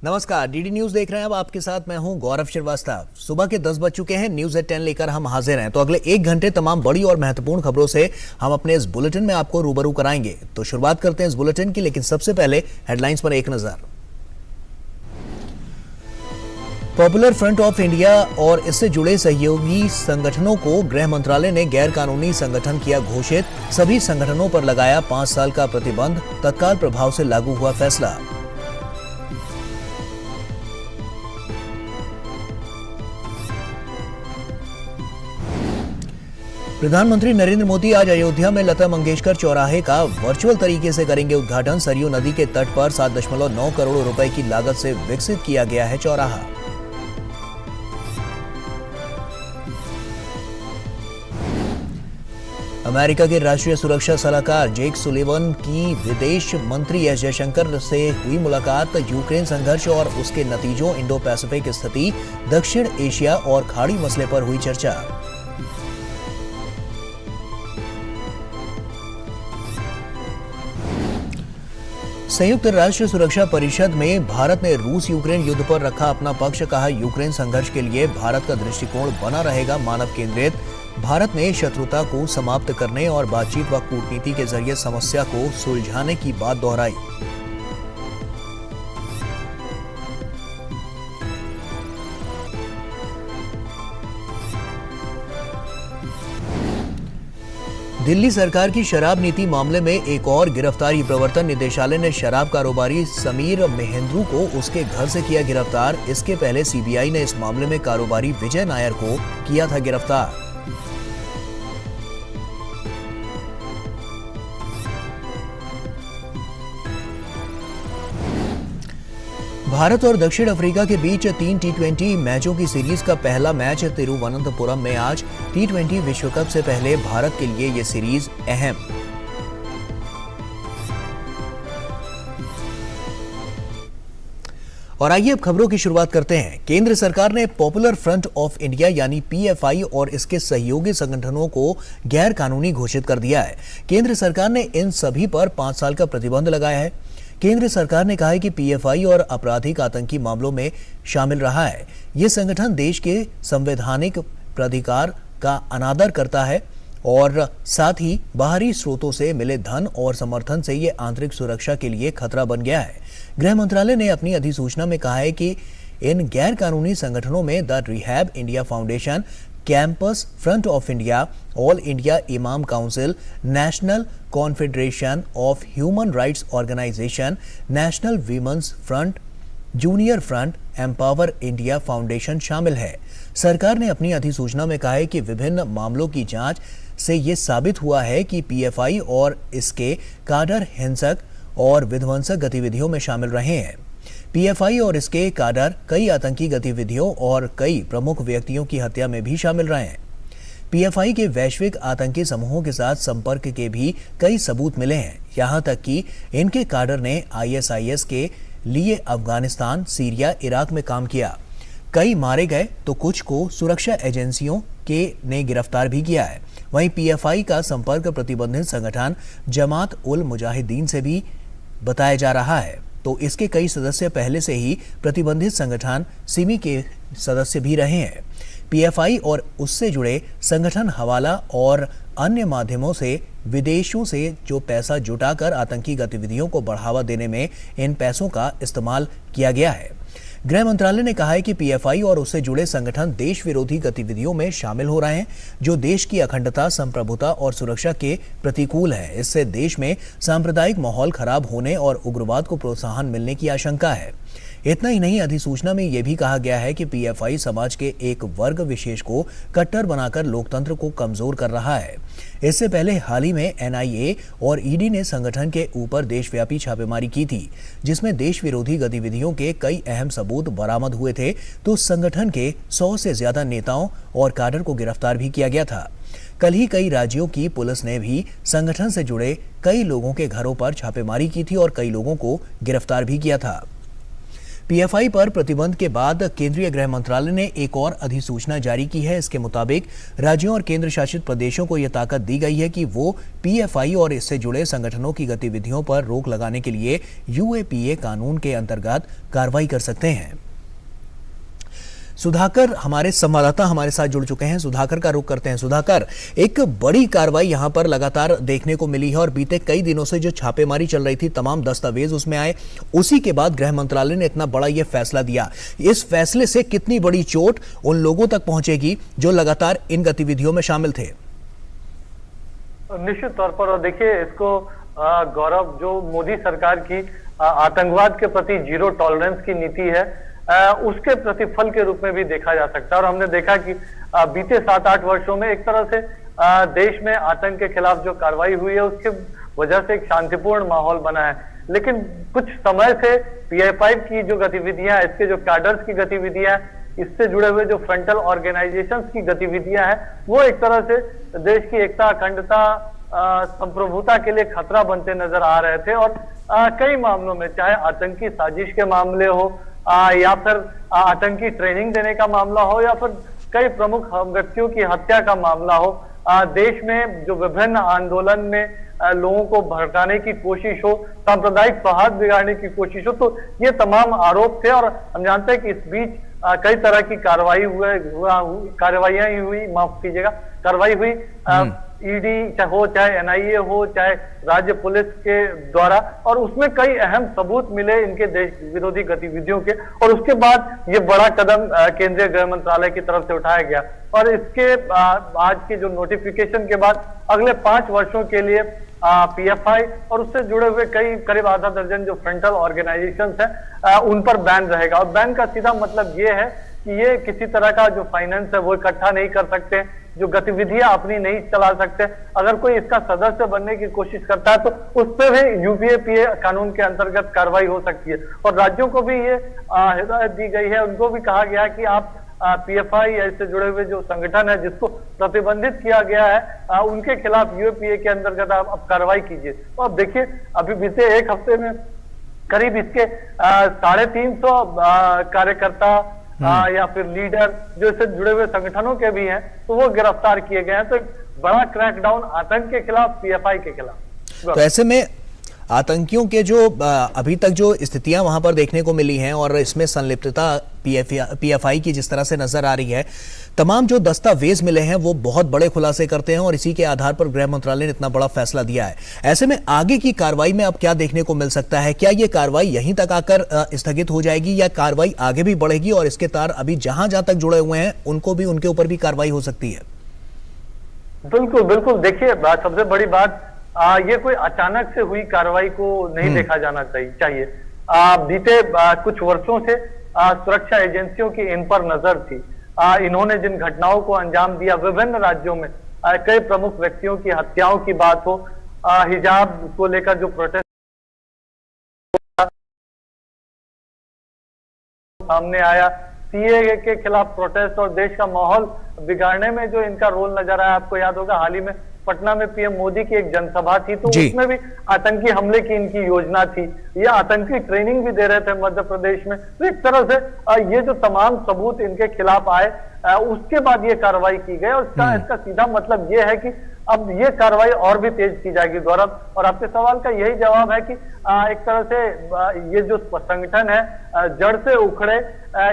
नमस्कार, DD news देख रहे हैं। अब आपके साथ मैं हूं गौरव श्रीवास्तव। सुबह के 10 बज चुके हैं। न्यूज एट 10 लेकर हम हाजिर हैं। तो अगले 1 घंटे तमाम बड़ी और महत्वपूर्ण खबरों से हम अपने इस बुलेटिन में आपको रूबरू कराएंगे। तो शुरुआत करते हैं इस बुलेटिन की, लेकिन सबसे पहले हेडलाइंस पर एक नजर। पॉपुलर फ्रंट ऑफ इंडिया और इससे जुड़े सहयोगी संगठनों को गृह मंत्रालय ने गैर कानूनी संगठन किया घोषित। सभी संगठनों पर लगाया 5 साल का प्रतिबंध। तत्काल प्रभाव से लागू हुआ फैसला। प्रधानमंत्री नरेंद्र मोदी आज अयोध्या में लता मंगेशकर चौराहे का वर्चुअल तरीके से करेंगे उद्घाटन। सरयू नदी के तट पर 7.9 करोड़ रुपए की लागत से विकसित किया गया है चौराहा। अमेरिका के राष्ट्रीय सुरक्षा सलाहकार जेक सुलिवन की विदेश मंत्री एस जयशंकर से हुई मुलाकात। यूक्रेन संघर्ष और उसके नतीजों, इंडो पैसिफिक स्थिति, दक्षिण एशिया और खाड़ी मसले पर हुई चर्चा। संयुक्त राष्ट्र सुरक्षा परिषद में भारत ने रूस यूक्रेन युद्ध पर रखा अपना पक्ष। कहा, यूक्रेन संघर्ष के लिए भारत का दृष्टिकोण बना रहेगा मानव केंद्रित। भारत ने शत्रुता को समाप्त करने और बातचीत व कूटनीति के जरिए समस्या को सुलझाने की बात दोहराई। दिल्ली सरकार की शराब नीति मामले में एक और गिरफ्तारी। प्रवर्तन निदेशालय ने शराब कारोबारी समीर महेंद्रू को उसके घर से किया गिरफ्तार। इसके पहले सीबीआई ने इस मामले में कारोबारी विजय नायर को किया था गिरफ्तार। भारत और दक्षिण अफ्रीका के बीच 3 टी20 मैचों की सीरीज का पहला मैच तिरुवनंतपुरम में आज। टी20 विश्व कप से पहले भारत के लिए यह सीरीज अहम। और आइए अब खबरों की शुरुआत करते हैं। केंद्र सरकार ने पॉपुलर फ्रंट ऑफ इंडिया यानी पीएफआई और इसके सहयोगी संगठनों को गैर कानूनी घोषित कर दिया है। केंद्र सरकार ने इन सभी पर 5 साल का प्रतिबंध लगाया है। केंद्र सरकार ने कहा है कि पीएफआई और आपराधिक आतंकी मामलों में शामिल रहा है। ये संगठन देश के संवैधानिक प्राधिकार का अनादर करता है और साथ ही बाहरी स्रोतों से मिले धन और समर्थन से ये आंतरिक सुरक्षा के लिए खतरा बन गया है। गृह मंत्रालय ने अपनी अधिसूचना में कहा है कि इन गैर कानूनी संगठनों में the rehab India foundation, campus front of India, all India imam council, national confederation of human rights organization, national women's front, junior front, empower India foundation शामिल है। सरकार ने अपनी अधिसूचना में कहा है कि विभिन्न मामलों की जांच से ये साबित हुआ है कि पीएफआई और इसके काडर हिंसक और विध्वंसक गतिविधियों में शामिल रहे हैं। पीएफआई और इसके काडर कई आतंकी गतिविधियों और कई प्रमुख व्यक्तियों की हत्या में भी शामिल रहे हैं। पीएफआई के वैश्विक आतंकी समूहों के साथ संपर्क के भी कई सबूत मिले हैं। यहां तक कि इनके काडर ने आईएसआईएस के लिए अफगानिस्तान, सीरिया, इराक में काम किया। कई मारे गए तो कुछ को सुरक्षा एजेंसियों के ने गिरफ्तार भी किया है। वहीं पीएफआई का संपर्क प्रतिबंधित संगठन जमात उल मुजाहिदीन से भी बताया जा रहा है, तो इसके कई सदस्य पहले से ही प्रतिबंधित संगठन सिमी के सदस्य भी रहे हैं। पीएफआई और उससे जुड़े संगठन हवाला और अन्य माध्यमों से विदेशों से जो पैसा जुटाकर आतंकी गतिविधियों को बढ़ावा देने में इन पैसों का इस्तेमाल किया गया है। गृह मंत्रालय ने कहा है कि पीएफआई और उससे जुड़े संगठन देश विरोधी गतिविधियों में शामिल हो रहे हैं, जो देश की अखंडता, संप्रभुता और सुरक्षा के प्रतिकूल है। इससे देश में सांप्रदायिक माहौल खराब होने और उग्रवाद को प्रोत्साहन मिलने की आशंका है। इतना ही नहीं, अधिसूचना में यह भी कहा गया है कि पीएफआई समाज के एक वर्ग विशेष को कट्टर बनाकर लोकतंत्र को कमजोर कर रहा है। इससे पहले हाल ही में एनआईए और ईडी ने संगठन के ऊपर देशव्यापी छापेमारी की थी, जिसमें देश विरोधी गतिविधियों के कई अहम सबूत बरामद हुए थे। तो संगठन के 100 से ज्यादा नेताओं और काडर को गिरफ्तार भी किया गया था। कल ही कई राज्यों की पुलिस ने भी संगठन से जुड़े कई लोगों के घरों पर छापेमारी की थी और कई लोगों को गिरफ्तार भी किया था। पीएफआई पर प्रतिबंध के बाद केंद्रीय गृह मंत्रालय ने एक और अधिसूचना जारी की है। इसके मुताबिक राज्यों और केंद्र शासित प्रदेशों को यह ताकत दी गई है कि वो पीएफआई और इससे जुड़े संगठनों की गतिविधियों पर रोक लगाने के लिए यूएपीए कानून के अंतर्गत कार्रवाई कर सकते हैं। सुधाकर हमारे संवाददाता हमारे साथ जुड़ चुके हैं। सुधाकर का रुख करते हैं। सुधाकर, एक बड़ी कार्रवाई यहां पर लगातार देखने को मिली है और बीते कई दिनों से जो छापेमारी चल रही थी, तमाम दस्तावेज उसमें आए, उसी के बाद गृह मंत्रालय ने इतना बड़ा यह फैसला दिया। इस फैसले से कितनी बड़ी चोट उन लोगों तक पहुंचेगी जो लगातार इन गतिविधियों में शामिल थे? निश्चित तौर पर, और देखिए इसको गौरव, जो मोदी सरकार की आतंकवाद के प्रति जीरो टॉलरेंस की नीति है, उसके प्रतिफल के रूप में भी देखा जा सकता है। और हमने देखा कि बीते 7-8 वर्षों में एक तरह से देश में आतंक के खिलाफ जो कार्रवाई हुई है, उसके वजह से एक शांतिपूर्ण माहौल बना है। लेकिन कुछ समय से पीएफआई की जो गतिविधियां, इसके जो कैडर्स की गतिविधियां, इससे जुड़े हुए जो फ्रंटल ऑर्गेनाइजेशंस की गतिविधियां हैं, वो एक तरह से देश की एकता, अखंडता, संप्रभुता के लिए खतरा बनते नजर आ रहे थे। और कई मामलों में, चाहे आतंकी साजिश के मामले हो, या फिर आतंकी ट्रेनिंग देने का मामला हो, या फिर कई प्रमुख व्यक्तियों की हत्या का मामला हो, देश में जो विभिन्न आंदोलन में लोगों को भड़काने की कोशिश हो, सांप्रदायिक सौहार्द बिगाड़ने की कोशिश हो, तो ये तमाम आरोप थे। और हम जानते हैं कि इस बीच कई तरह की कार्रवाइयां हुई, माफ कीजिएगा, कार्रवाई हुई, ईडी हो, चाहे एनआईए हो, चाहे राज्य पुलिस के द्वारा, और उसमें कई अहम सबूत मिले इनके देश विरोधी गतिविधियों के। और उसके बाद ये बड़ा कदम केंद्रीय गृह मंत्रालय की तरफ से उठाया गया। और इसके आज के जो नोटिफिकेशन के बाद अगले 5 वर्षों के लिए पीएफआई और उससे जुड़े हुए करीब आधा दर्जन जो फ्रंटल ऑर्गेनाइजेशंस हैं, उन पर बैन रहेगा। और बैन का सीधा मतलब ये है कि ये किसी तरह का जो फाइनेंस है वो इकट्ठा नहीं कर सकते, जो गतिविधियां अपनी नहीं चला सकते। अगर कोई इसका सदस्य बनने की कोशिश करता है तो उस पर भी यूपीए कानून के अंतर्गत कार्रवाई हो सकती है। और राज्यों को भी ये हिदायत दी गई है, उनको भी कहा गया कि आप पीएफआई या इससे जुड़े हुए जो संगठन है जिसको प्रतिबंधित किया गया है, उनके खिलाफ यूपीए के अंतर्गत आप कार्रवाई कीजिए। तो अब देखिए, अभी बीते एक हफ्ते में करीब इसके 350 कार्यकर्ता या फिर लीडर जो इससे जुड़े हुए संगठनों के भी हैं, तो वो गिरफ्तार किए गए हैं। तो बड़ा क्रैकडाउन आतंक के खिलाफ, पीएफआई के खिलाफ। तो ऐसे में आतंकियों के जो अभी तक जो स्थितियां वहां पर देखने को मिली हैं और इसमें संलिप्तता पीएफआई की जिस तरह से नजर आ रही है, तमाम जो दस्तावेज मिले हैं वो बहुत बड़े खुलासे करते हैं और इसी के आधार पर गृह मंत्रालय ने इतना बड़ा फैसला दिया है। ऐसे में आगे की कार्रवाई में अब क्या देखने को मिल सकता है? क्या ये कार्रवाई यहीं तक आकर स्थगित हो जाएगी या कार्रवाई आगे भी बढ़ेगी और इसके तार अभी जहां जहां तक जुड़े हुए हैं उनके ऊपर भी कार्रवाई हो सकती है? बिल्कुल बिल्कुल, देखिए सबसे बड़ी बात, ये कोई अचानक से हुई कार्रवाई को नहीं देखा जाना चाहिए। बीते कुछ वर्षों से सुरक्षा एजेंसियों की इन पर नजर थी। इन्होंने जिन घटनाओं को अंजाम दिया विभिन्न राज्यों में, कई प्रमुख व्यक्तियों की हत्याओं की बात हो, हिजाब को लेकर जो प्रोटेस्ट सामने आया, सीएए के खिलाफ प्रोटेस्ट और देश का माहौल बिगाड़ने में जो इनका रोल नजर आया। आपको याद होगा, हाल ही में पटना में पीएम मोदी की एक जनसभा थी, तो उसमें भी आतंकी हमले की इनकी योजना थी। ये आतंकी ट्रेनिंग भी दे रहे थे मध्य प्रदेश में। तो एक तरह से ये जो तमाम सबूत इनके खिलाफ आए, उसके बाद ये कार्रवाई की गई। और इसका सीधा मतलब ये है कि अब ये कार्रवाई और भी तेज की जाएगी। गौरव, और आपके सवाल का यही जवाब है कि एक तरह से ये जो संगठन है जड़ से उखड़े,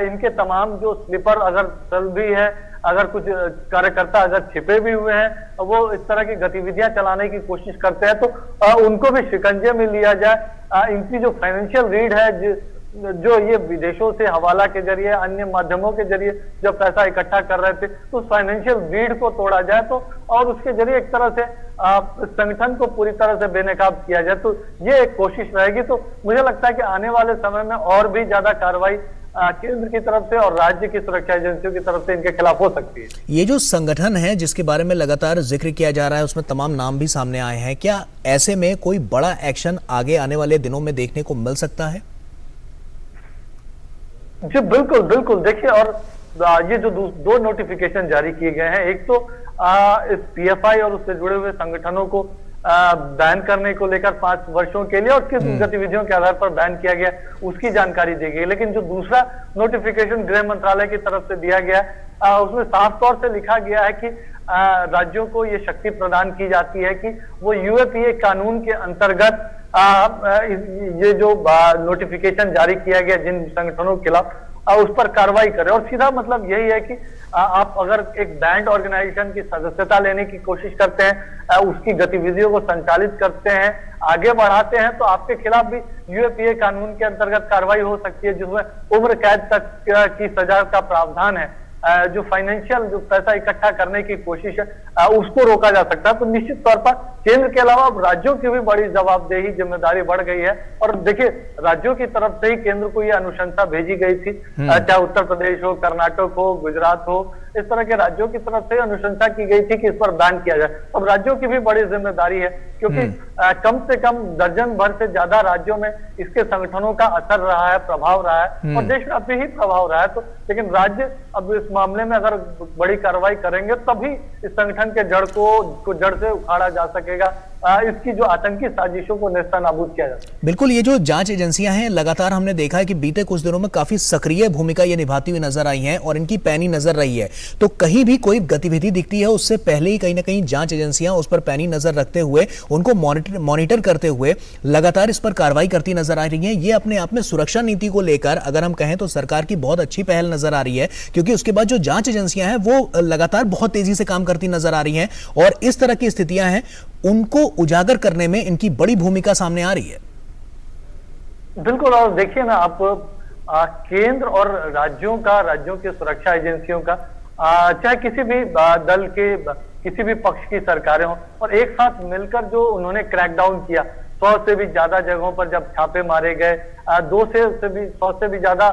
इनके तमाम जो स्लीपर अगर सेल भी है, अगर कुछ कार्यकर्ता अगर छिपे भी हुए हैं, वो इस तरह की गतिविधियां चलाने की कोशिश करते हैं, तो उनको भी शिकंजे में लिया जाए। इनकी जो फाइनेंशियल रीढ़ है, जो ये विदेशों से हवाला के जरिए, अन्य माध्यमों के जरिए जब पैसा इकट्ठा कर रहे थे, तो उस फाइनेंशियल रीढ़ को तोड़ा जाए, तो और उसके जरिए एक तरह से संगठन को पूरी तरह से बेनकाब किया जाए, तो ये एक कोशिश रहेगी। तो मुझे लगता है कि आने वाले समय में और भी ज्यादा कार्रवाई केंद्र की तरफ से और राज्य की सुरक्षा एजेंसियों की तरफ से इनके खिलाफ हो सकती है। ये जो संगठन है जिसके बारे में लगातार जिक्र किया जा रहा है, उसमें तमाम नाम भी सामने आए हैं, क्या ऐसे में कोई बड़ा एक्शन आगे आने वाले दिनों में देखने को मिल सकता है? जी बिल्कुल बिल्कुल, देखिए, और ये जो दो नोटिफिकेशन जारी किए गए हैं, एक तो इस पीएफआई और उससे जुड़े हुए संगठनों को बैन करने को लेकर 5 वर्षों के लिए और किस गतिविधियों के आधार पर बैन किया गया उसकी जानकारी दी गई। लेकिन जो दूसरा नोटिफिकेशन गृह मंत्रालय की तरफ से दिया गया उसमें साफ तौर से लिखा गया है कि राज्यों को ये शक्ति प्रदान की जाती है कि वो यूएपीए कानून के अंतर्गत ये जो नोटिफिकेशन जारी किया गया जिन संगठनों के खिलाफ उस पर कार्रवाई करें। और सीधा मतलब यही है कि आप अगर एक बैंड ऑर्गेनाइजेशन की सदस्यता लेने की कोशिश करते हैं, उसकी गतिविधियों को संचालित करते हैं, आगे बढ़ाते हैं, तो आपके खिलाफ भी यूएपीए कानून के अंतर्गत कार्रवाई हो सकती है, जिसमें उम्र कैद तक की सजा का प्रावधान है। जो फाइनेंशियल जो पैसा इकट्ठा करने की कोशिश है उसको रोका जा सकता है। तो निश्चित तौर पर केंद्र के अलावा अब राज्यों की भी बड़ी जवाबदेही जिम्मेदारी बढ़ गई है। और देखिए, राज्यों की तरफ से ही केंद्र को यह अनुशंसा भेजी गई थी, चाहे उत्तर प्रदेश हो, कर्नाटक हो, गुजरात हो, इस तरह के राज्यों की तरफ से अनुशंसा की गई थी कि इस पर बैन किया जाए। अब राज्यों की भी बड़ी जिम्मेदारी है, क्योंकि कम से कम दर्जन भर से ज्यादा राज्यों में इसके संगठनों का असर रहा है, प्रभाव रहा है और देशव्यापी ही प्रभाव रहा है। तो लेकिन राज्य अब इस मामले में अगर बड़ी कार्रवाई करेंगे तभी इस संगठन के जड़ से उखाड़ा जा सकेगा, इसकी जो आतंकी साजिशों को नेस्तनाबूद किया जा सके। बिल्कुल, ये जो जांच एजेंसियां हैं लगातार हमने देखा है कि बीते कुछ दिनों में काफी सक्रिय भूमिका ये निभाती हुई नजर आई हैं और इनकी पैनी नजर रही है। तो कहीं भी कोई गतिविधि दिखती है उससे पहले ही कहीं ना कहीं जांच एजेंसियां उस पर पैनी नजर रखते हुए उनको मॉनिटर करते हुए लगातार इस पर कार्रवाई करती नजर आ रही है। ये अपने आप में सुरक्षा नीति को लेकर अगर हम कहें तो सरकार की बहुत अच्छी पहल नजर आ रही है, क्योंकि उसके बाद जो जांच एजेंसियां हैं वो लगातार बहुत तेजी से काम करती नजर आ रही हैं और इस तरह की स्थितियां हैं उनको उजागर करने में इनकी बड़ी भूमिका सामने आ रही है। बिल्कुल, और देखिए ना आप, केंद्र और राज्यों की सुरक्षा एजेंसियों का चाहे किसी भी दल के किसी भी पक्ष की सरकारें हों, और एक साथ मिलकर जो उन्होंने क्रैकडाउन किया, 100 से भी ज्यादा जगहों पर जब छापे मारे गए, 100 से भी ज्यादा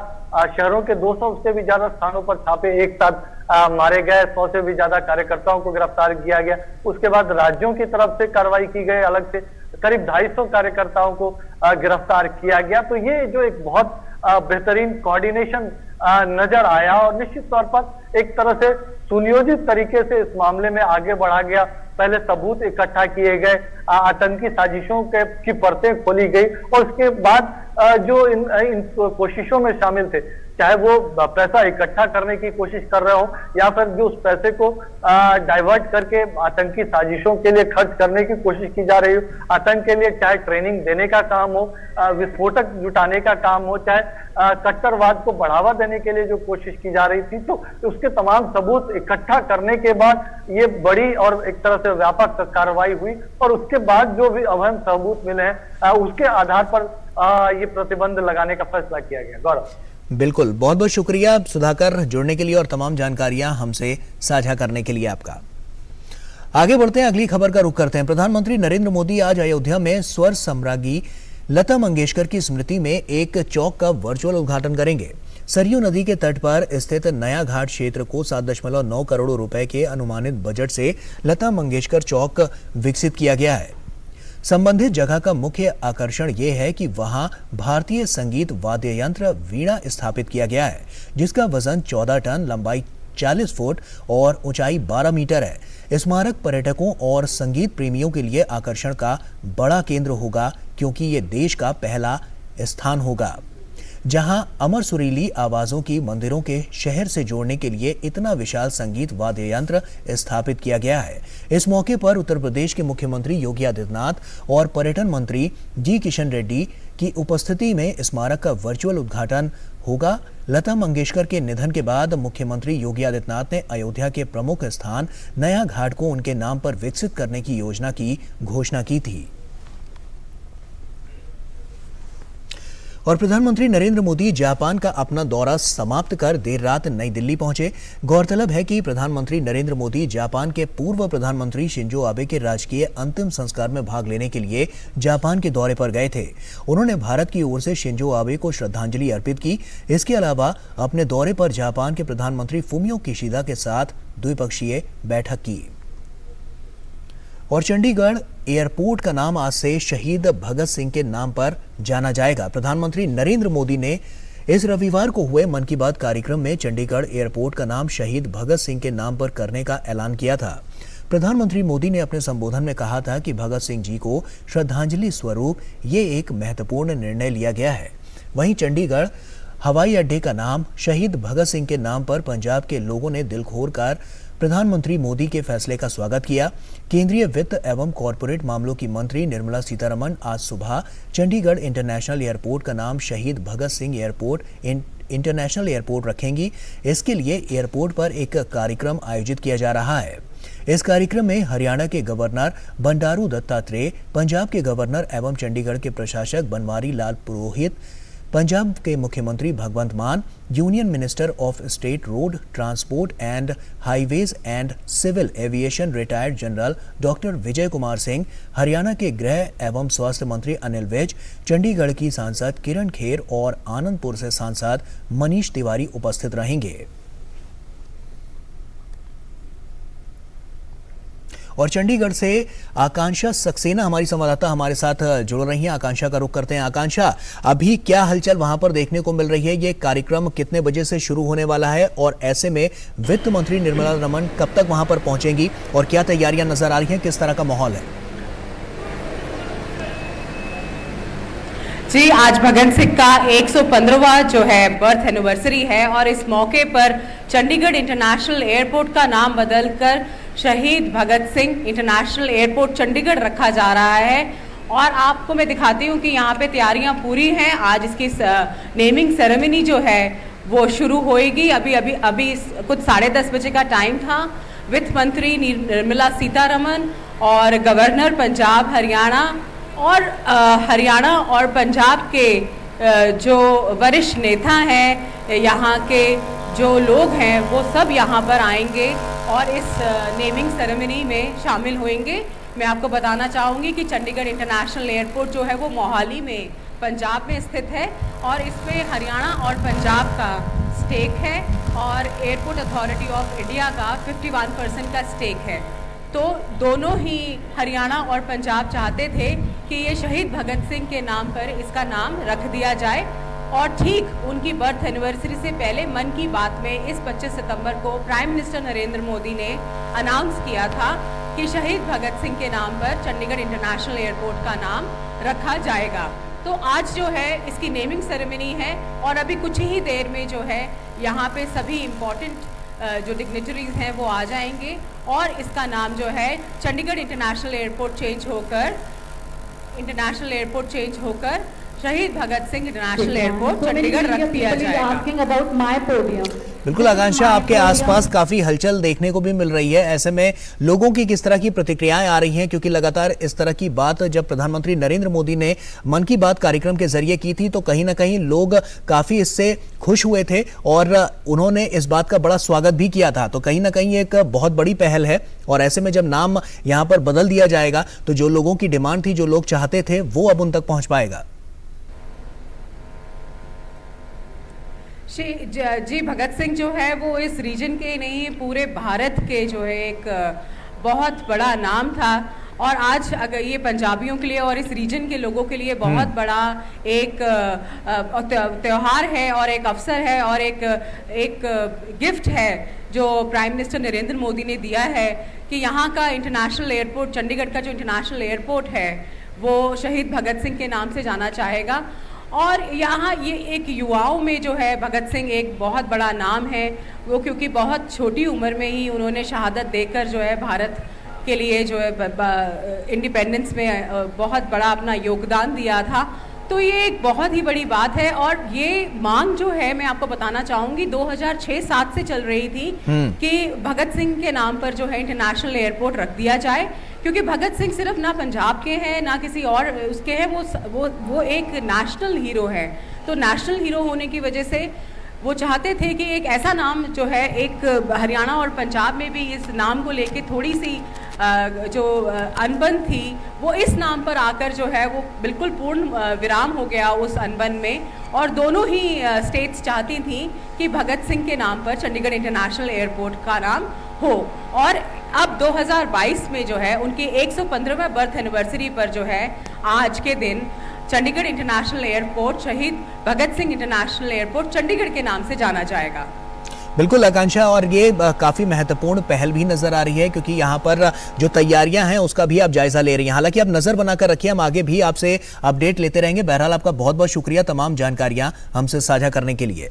शहरों के 200 से भी ज्यादा स्थानों पर छापे एक साथ मारे गए, 100 से भी ज्यादा कार्यकर्ताओं को गिरफ्तार किया गया। उसके बाद राज्यों की तरफ से कार्रवाई की गई, अलग से करीब 250 कार्यकर्ताओं को गिरफ्तार किया गया। तो ये जो एक बहुत बेहतरीन कोऑर्डिनेशन नजर आया और निश्चित तौर पर एक तरह से सुनियोजित तरीके से इस मामले में आगे बढ़ा गया। पहले सबूत इकट्ठा किए गए, आतंकी साजिशों की परतें खोली गई और उसके बाद जो इन कोशिशों में शामिल थे, चाहे वो पैसा इकट्ठा करने की कोशिश कर रहे हो या फिर जो उस पैसे को डाइवर्ट करके आतंकी साजिशों के लिए खर्च करने की कोशिश की जा रही हो, आतंक के लिए चाहे ट्रेनिंग देने का काम हो, विस्फोटक जुटाने का काम हो, चाहे कट्टरवाद को बढ़ावा देने के लिए जो कोशिश की जा रही थी, तो उसके तमाम सबूत इकट्ठा करने के बाद ये बड़ी और एक तरह से व्यापक कार्रवाई हुई और उसके बाद जो भी अहम सबूत मिले हैं उसके आधार पर ये प्रतिबंध लगाने का फैसला किया गया। गौरव, बिल्कुल, बहुत बहुत शुक्रिया सुधाकर जुड़ने के लिए और तमाम जानकारियां हमसे साझा करने के लिए आपका। आगे बढ़ते हैं, अगली खबर का रुख करते हैं। प्रधानमंत्री नरेंद्र मोदी आज अयोध्या में स्वर सम्राज्ञी लता मंगेशकर की स्मृति में एक चौक का वर्चुअल उद्घाटन करेंगे। सरयू नदी के तट पर स्थित नया घाट क्षेत्र को 7.9 करोड़ रुपए के अनुमानित बजट से लता मंगेशकर चौक विकसित किया गया है। संबंधित जगह का मुख्य आकर्षण यह है कि वहां भारतीय संगीत वाद्य यंत्र वीणा स्थापित किया गया है, जिसका वजन 14 टन, लंबाई 40 फुट और ऊंचाई 12 मीटर है। स्मारक पर्यटकों और संगीत प्रेमियों के लिए आकर्षण का बड़ा केंद्र होगा, क्योंकि ये देश का पहला स्थान होगा जहां अमर सुरीली आवाजों की मंदिरों के शहर से जोड़ने के लिए इतना विशाल संगीत वाद्य यंत्र स्थापित किया गया है। इस मौके पर उत्तर प्रदेश के मुख्यमंत्री योगी आदित्यनाथ और पर्यटन मंत्री जी किशन रेड्डी की उपस्थिति में स्मारक का वर्चुअल उद्घाटन होगा। लता मंगेशकर के निधन के बाद मुख्यमंत्री योगी आदित्यनाथ ने अयोध्या के प्रमुख स्थान नया घाट को उनके नाम पर विकसित करने की योजना की घोषणा की थी। और प्रधानमंत्री नरेंद्र मोदी जापान का अपना दौरा समाप्त कर देर रात नई दिल्ली पहुंचे। गौरतलब है कि प्रधानमंत्री नरेंद्र मोदी जापान के पूर्व प्रधानमंत्री शिंजो आबे के राजकीय अंतिम संस्कार में भाग लेने के लिए जापान के दौरे पर गए थे। उन्होंने भारत की ओर से शिंजो आबे को श्रद्धांजलि अर्पित की। इसके अलावा अपने दौरे पर जापान के प्रधानमंत्री फुमियो किशिदा के साथ द्विपक्षीय बैठक की। और चंडीगढ़ एयरपोर्ट का नाम आज से शहीद भगत सिंह के नाम पर जाना जाएगा। प्रधानमंत्री नरेंद्र मोदी ने इस रविवार को हुए मन की बात कार्यक्रम में चंडीगढ़ एयरपोर्ट का नाम शहीद भगत सिंह के नाम पर करने का ऐलान किया था। प्रधानमंत्री मोदी ने अपने संबोधन में कहा था कि भगत सिंह जी को श्रद्धांजलि स्वरूप ये एक महत्वपूर्ण निर्णय लिया गया है। वहीं चंडीगढ़ हवाई अड्डे का नाम शहीद भगत सिंह के नाम पर पंजाब के लोगों ने दिल खोलकर प्रधानमंत्री मोदी के फैसले का स्वागत किया। केंद्रीय वित्त एवं कॉरपोरेट मामलों की मंत्री निर्मला सीतारमण आज सुबह चंडीगढ़ इंटरनेशनल एयरपोर्ट का नाम शहीद Bhagat Singh airport international airport रखेंगी। इसके लिए एयरपोर्ट पर एक कार्यक्रम आयोजित किया जा रहा है। इस कार्यक्रम में हरियाणा के गवर्नर बंडारू दत्तात्रेय, पंजाब के गवर्नर एवं चंडीगढ़ के प्रशासक बनवारी लाल पुरोहित, पंजाब के मुख्यमंत्री Bhagwant Mann, union minister of state road transport and highways and civil aviation retired general doctor Vijay Kumar Singh, Haryana के गृह एवं स्वास्थ्य मंत्री अनिल विज, चंडीगढ़ की सांसद किरण खेर और आनंदपुर से सांसद मनीष तिवारी उपस्थित रहेंगे। और चंडीगढ़ से आकांक्षा सक्सेना हमारी संवाददाता हमारे साथ जुड़ रही हैं। आकांक्षा का रुख करते हैं। आकांक्षा, अभी क्या हलचल वहां पर देखने को मिल रही है? ये कार्यक्रम कितने बजे से शुरू होने वाला है और ऐसे में वित्त मंत्री निर्मला सीतारमण कब तक वहां पर पहुंचेंगी और क्या तैयारियां नजर आ रही हैं? किस तरह का माहौल है? जी, आज भगत सिंह का 115वां जो है बर्थ एनिवर्सरी है और इस मौके पर चंडीगढ़ इंटरनेशनल एयरपोर्ट का नाम बदलकर शहीद भगत सिंह इंटरनेशनल एयरपोर्ट चंडीगढ़ रखा जा रहा है। और आपको मैं दिखाती हूँ कि यहाँ पे तैयारियां पूरी हैं। आज इसकी नेमिंग सेरेमनी जो है वो शुरू होएगी। अभी कुछ 10:30 बजे का टाइम था। वित्त मंत्री निर्मला सीतारमण और गवर्नर पंजाब हरियाणा और पंजाब के जो वरिष्ठ नेता हैं, यहाँ के जो लोग हैं, वो सब यहाँ पर आएंगे और इस नेमिंग सेरेमनी में शामिल होंगे। मैं आपको बताना चाहूँगी कि चंडीगढ़ इंटरनेशनल एयरपोर्ट जो है वो मोहाली में पंजाब में स्थित है और इसमें हरियाणा और पंजाब का स्टेक है और एयरपोर्ट अथॉरिटी ऑफ इंडिया का 51% का स्टेक है। तो दोनों ही हरियाणा और पंजाब चाहते थे कि ये शहीद भगत सिंह के नाम पर इसका नाम रख दिया जाए और ठीक उनकी बर्थ एनिवर्सरी से पहले मन की बात में इस 25 सितंबर को प्राइम मिनिस्टर नरेंद्र मोदी ने अनाउंस किया था कि शहीद भगत सिंह के नाम पर चंडीगढ़ इंटरनेशनल एयरपोर्ट का नाम रखा जाएगा। तो आज जो है इसकी नेमिंग सेरेमनी है और अभी कुछ ही देर में जो है यहाँ पे सभी इम्पोर्टेंट जो डिग्नेटरीज हैं वो आ जाएंगे और इसका नाम जो है चंडीगढ़ इंटरनेशनल एयरपोर्ट चेंज होकर शहीद भगत सिंह इंटरनेशनल एयरपोर्ट चंडीगढ़ रख दिया जाएगा। बिल्कुल आकांक्षा, आपके आसपास काफी हलचल देखने को भी मिल रही है। ऐसे में लोगों की किस तरह की प्रतिक्रियाएं आ रही हैं? क्योंकि लगातार इस तरह की बात जब प्रधानमंत्री नरेंद्र मोदी ने मन की बात कार्यक्रम के जरिए की थी तो कहीं ना कहीं लोग काफी इससे खुश हुए थे और उन्होंने इस बात का बड़ा स्वागत भी किया था। तो कहीं ना कहीं एक बहुत बड़ी पहल है और ऐसे में जब नाम यहाँ पर बदल दिया जाएगा तो जो लोगों की डिमांड थी, जो लोग चाहते थे, वो अब उन तक पहुंच पाएगा। जी, भगत सिंह जो है वो इस रीजन के नहीं, पूरे भारत के जो है एक बहुत बड़ा नाम था और आज अगर ये पंजाबियों के लिए और इस रीजन के लोगों के लिए बहुत बड़ा एक त्योहार है और एक अवसर है और एक गिफ्ट है जो प्राइम मिनिस्टर नरेंद्र मोदी ने दिया है कि यहाँ का इंटरनेशनल एयरपोर्ट, चंडीगढ़ का जो इंटरनेशनल एयरपोर्ट है वो शहीद भगत सिंह के नाम से जाना चाहेगा। और यहाँ ये एक युवाओं में जो है भगत सिंह एक बहुत बड़ा नाम है वो, क्योंकि बहुत छोटी उम्र में ही उन्होंने शहादत देकर जो है भारत के लिए जो है इंडिपेंडेंस में बहुत बड़ा अपना योगदान दिया था। तो ये एक बहुत ही बड़ी बात है और ये मांग जो है मैं आपको बताना चाहूँगी 2006-07 से चल रही थी कि भगत सिंह के नाम पर जो है इंटरनेशनल एयरपोर्ट रख दिया जाए, क्योंकि भगत सिंह सिर्फ ना पंजाब के हैं ना किसी और उसके हैं, वो एक नेशनल हीरो है। तो नेशनल हीरो होने की वजह से वो चाहते थे कि एक ऐसा नाम जो है, एक हरियाणा और पंजाब में भी इस नाम को लेके थोड़ी सी जो अनबन थी वो इस नाम पर आकर जो है वो बिल्कुल पूर्ण विराम हो गया उस अनबन में। और दोनों ही स्टेट्स चाहती थी कि भगत सिंह के नाम पर चंडीगढ़ इंटरनेशनल एयरपोर्ट का नाम हो। और अब 2022 में जो है उनकी 115वें बर्थ एनिवर्सरी पर जो है आज के दिन चंडीगढ़ इंटरनेशनल एयरपोर्ट शहीद भगत सिंह इंटरनेशनल एयरपोर्ट चंडीगढ़ के नाम से जाना जाएगा। बिल्कुल आकांक्षा, और ये काफी महत्वपूर्ण पहल भी नजर आ रही है क्योंकि यहाँ पर जो तैयारियां हैं उसका भी आप जायजा ले रही हैं। हालांकि आप नजर बनाकर रखिए, हम आगे भी आपसे अपडेट लेते रहेंगे। बहरहाल आपका बहुत बहुत शुक्रिया तमाम जानकारियां हमसे साझा करने के लिए।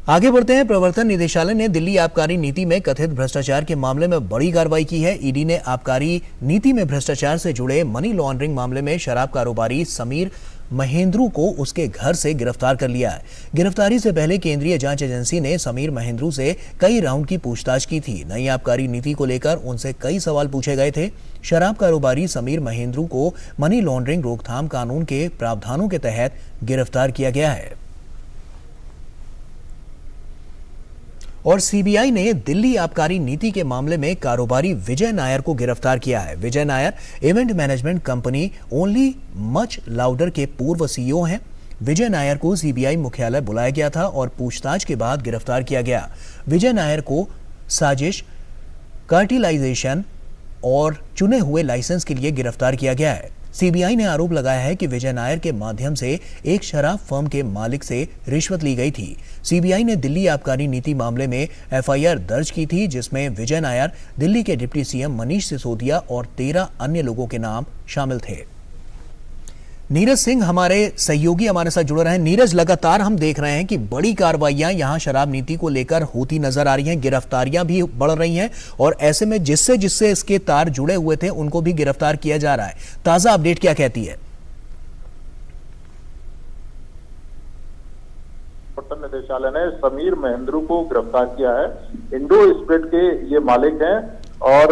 आगे बढ़ते हैं। प्रवर्तन निदेशालय ने दिल्ली आबकारी नीति में कथित भ्रष्टाचार के मामले में बड़ी कार्रवाई की है। ईडी ने आबकारी नीति में भ्रष्टाचार से जुड़े मनी लॉन्ड्रिंग मामले में शराब कारोबारी समीर महेंद्रू को उसके घर से गिरफ्तार कर लिया है। गिरफ्तारी से पहले केंद्रीय जांच एजेंसी ने समीर महेंद्रू से कई राउंड की पूछताछ की थी। नई आबकारी नीति को लेकर उनसे कई सवाल पूछे गए थे। शराब कारोबारी समीर महेंद्रू को मनी लॉन्ड्रिंग रोकथाम कानून के प्रावधानों के तहत गिरफ्तार किया गया है। और सीबीआई ने दिल्ली आबकारी नीति के मामले में कारोबारी विजय नायर को गिरफ्तार किया है। Vijay Nair event management company only much louder के पूर्व सीईओ हैं। विजय नायर को सीबीआई मुख्यालय बुलाया गया था और पूछताछ के बाद गिरफ्तार किया गया। विजय नायर को साजिश, कार्टेलाइजेशन और चुने हुए लाइसेंस के लिए गिरफ्तार किया गया है। सीबीआई ने आरोप लगाया है कि विजय नायर के माध्यम से एक शराब फर्म के मालिक से रिश्वत ली गई थी। सीबीआई ने दिल्ली आबकारी नीति मामले में एफआईआर दर्ज की थी, जिसमें विजय नायर, दिल्ली के डिप्टी सीएम मनीष सिसोदिया और 13 अन्य लोगों के नाम शामिल थे। नीरज सिंह हमारे सहयोगी हमारे साथ जुड़ रहे हैं। नीरज, लगातार हम देख रहे हैं कि बड़ी कार्रवाइयां यहां शराब नीति को लेकर होती नजर आ रही हैं, गिरफ्तारियां भी बढ़ रही हैं और ऐसे में जिससे जिससे इसके तार जुड़े हुए थे उनको भी गिरफ्तार किया जा रहा है। ताजा अपडेट क्या कहती है? प्रवर्तन निदेशालय ने समीर महेंद्रू को गिरफ्तार किया है। इंडो स्पिरिट के ये मालिक हैं और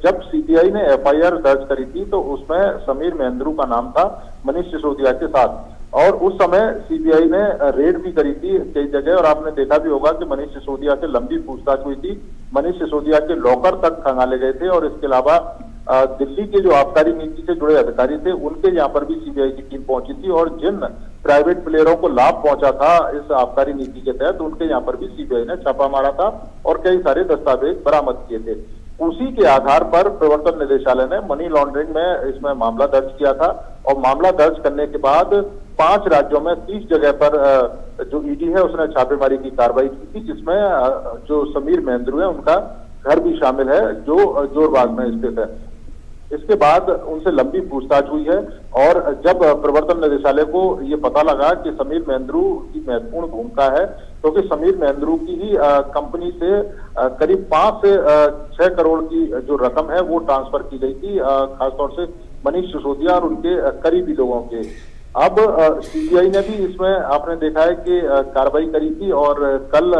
जब सीबीआई ने एफआईआर दर्ज करी थी तो उसमें समीर महेंद्रू का नाम था मनीष सिसोदिया के साथ। और उस समय सीबीआई ने रेड भी करी थी कई जगह और आपने देखा भी होगा कि मनीष सिसोदिया से लंबी पूछताछ हुई थी। मनीष सिसोदिया के लॉकर तक खंगाले गए थे और इसके अलावा दिल्ली के जो आबकारी नीति से जुड़े अधिकारी थे उनके यहाँ पर भी सीबीआई की टीम पहुंची थी और जिन प्राइवेट प्लेयरों को लाभ पहुंचा था इस आबकारी नीति के तहत उनके यहाँ पर भी सीबीआई ने छापा मारा था और कई सारे दस्तावेज बरामद किए थे। उसी के आधार पर प्रवर्तन निदेशालय ने मनी लॉन्ड्रिंग में इसमें मामला दर्ज किया था और मामला दर्ज करने के बाद 5 राज्यों में 30 जगह पर जो ईडी है उसने छापेमारी की कार्रवाई की थी, जिसमें जो समीर महेंद्रू है उनका घर भी शामिल है जो जोरबाग में स्थित है। इसके बाद उनसे लंबी पूछताछ हुई है और जब प्रवर्तन निदेशालय को ये पता लगा कि समीर महेंद्रू की महत्वपूर्ण भूमिका है क्योंकि समीर महेंद्रू की ही कंपनी से करीब 5 से 6 करोड़ की जो रकम है वो ट्रांसफर की गई थी, खासतौर से मनीष सिसोदिया और उनके करीबी लोगों के। अब सीबीआई ने भी इसमें आपने देखा है कि कार्रवाई करी थी और कल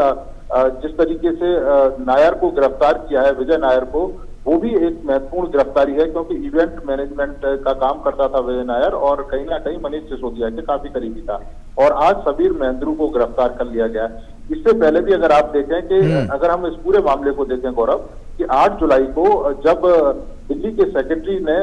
जिस तरीके से नायर को गिरफ्तार किया है, विजय नायर को, वो भी एक महत्वपूर्ण गिरफ्तारी है क्योंकि इवेंट मैनेजमेंट का काम करता था विजय नायर और कहीं ना कहीं मनीष सिसोदिया के काफी करीबी था और आज समीर महेंद्रू को गिरफ्तार कर लिया गया। इससे पहले भी अगर आप देखें कि अगर हम इस पूरे मामले को देखें गौरव, कि 8 जुलाई को जब दिल्ली के सेक्रेटरी ने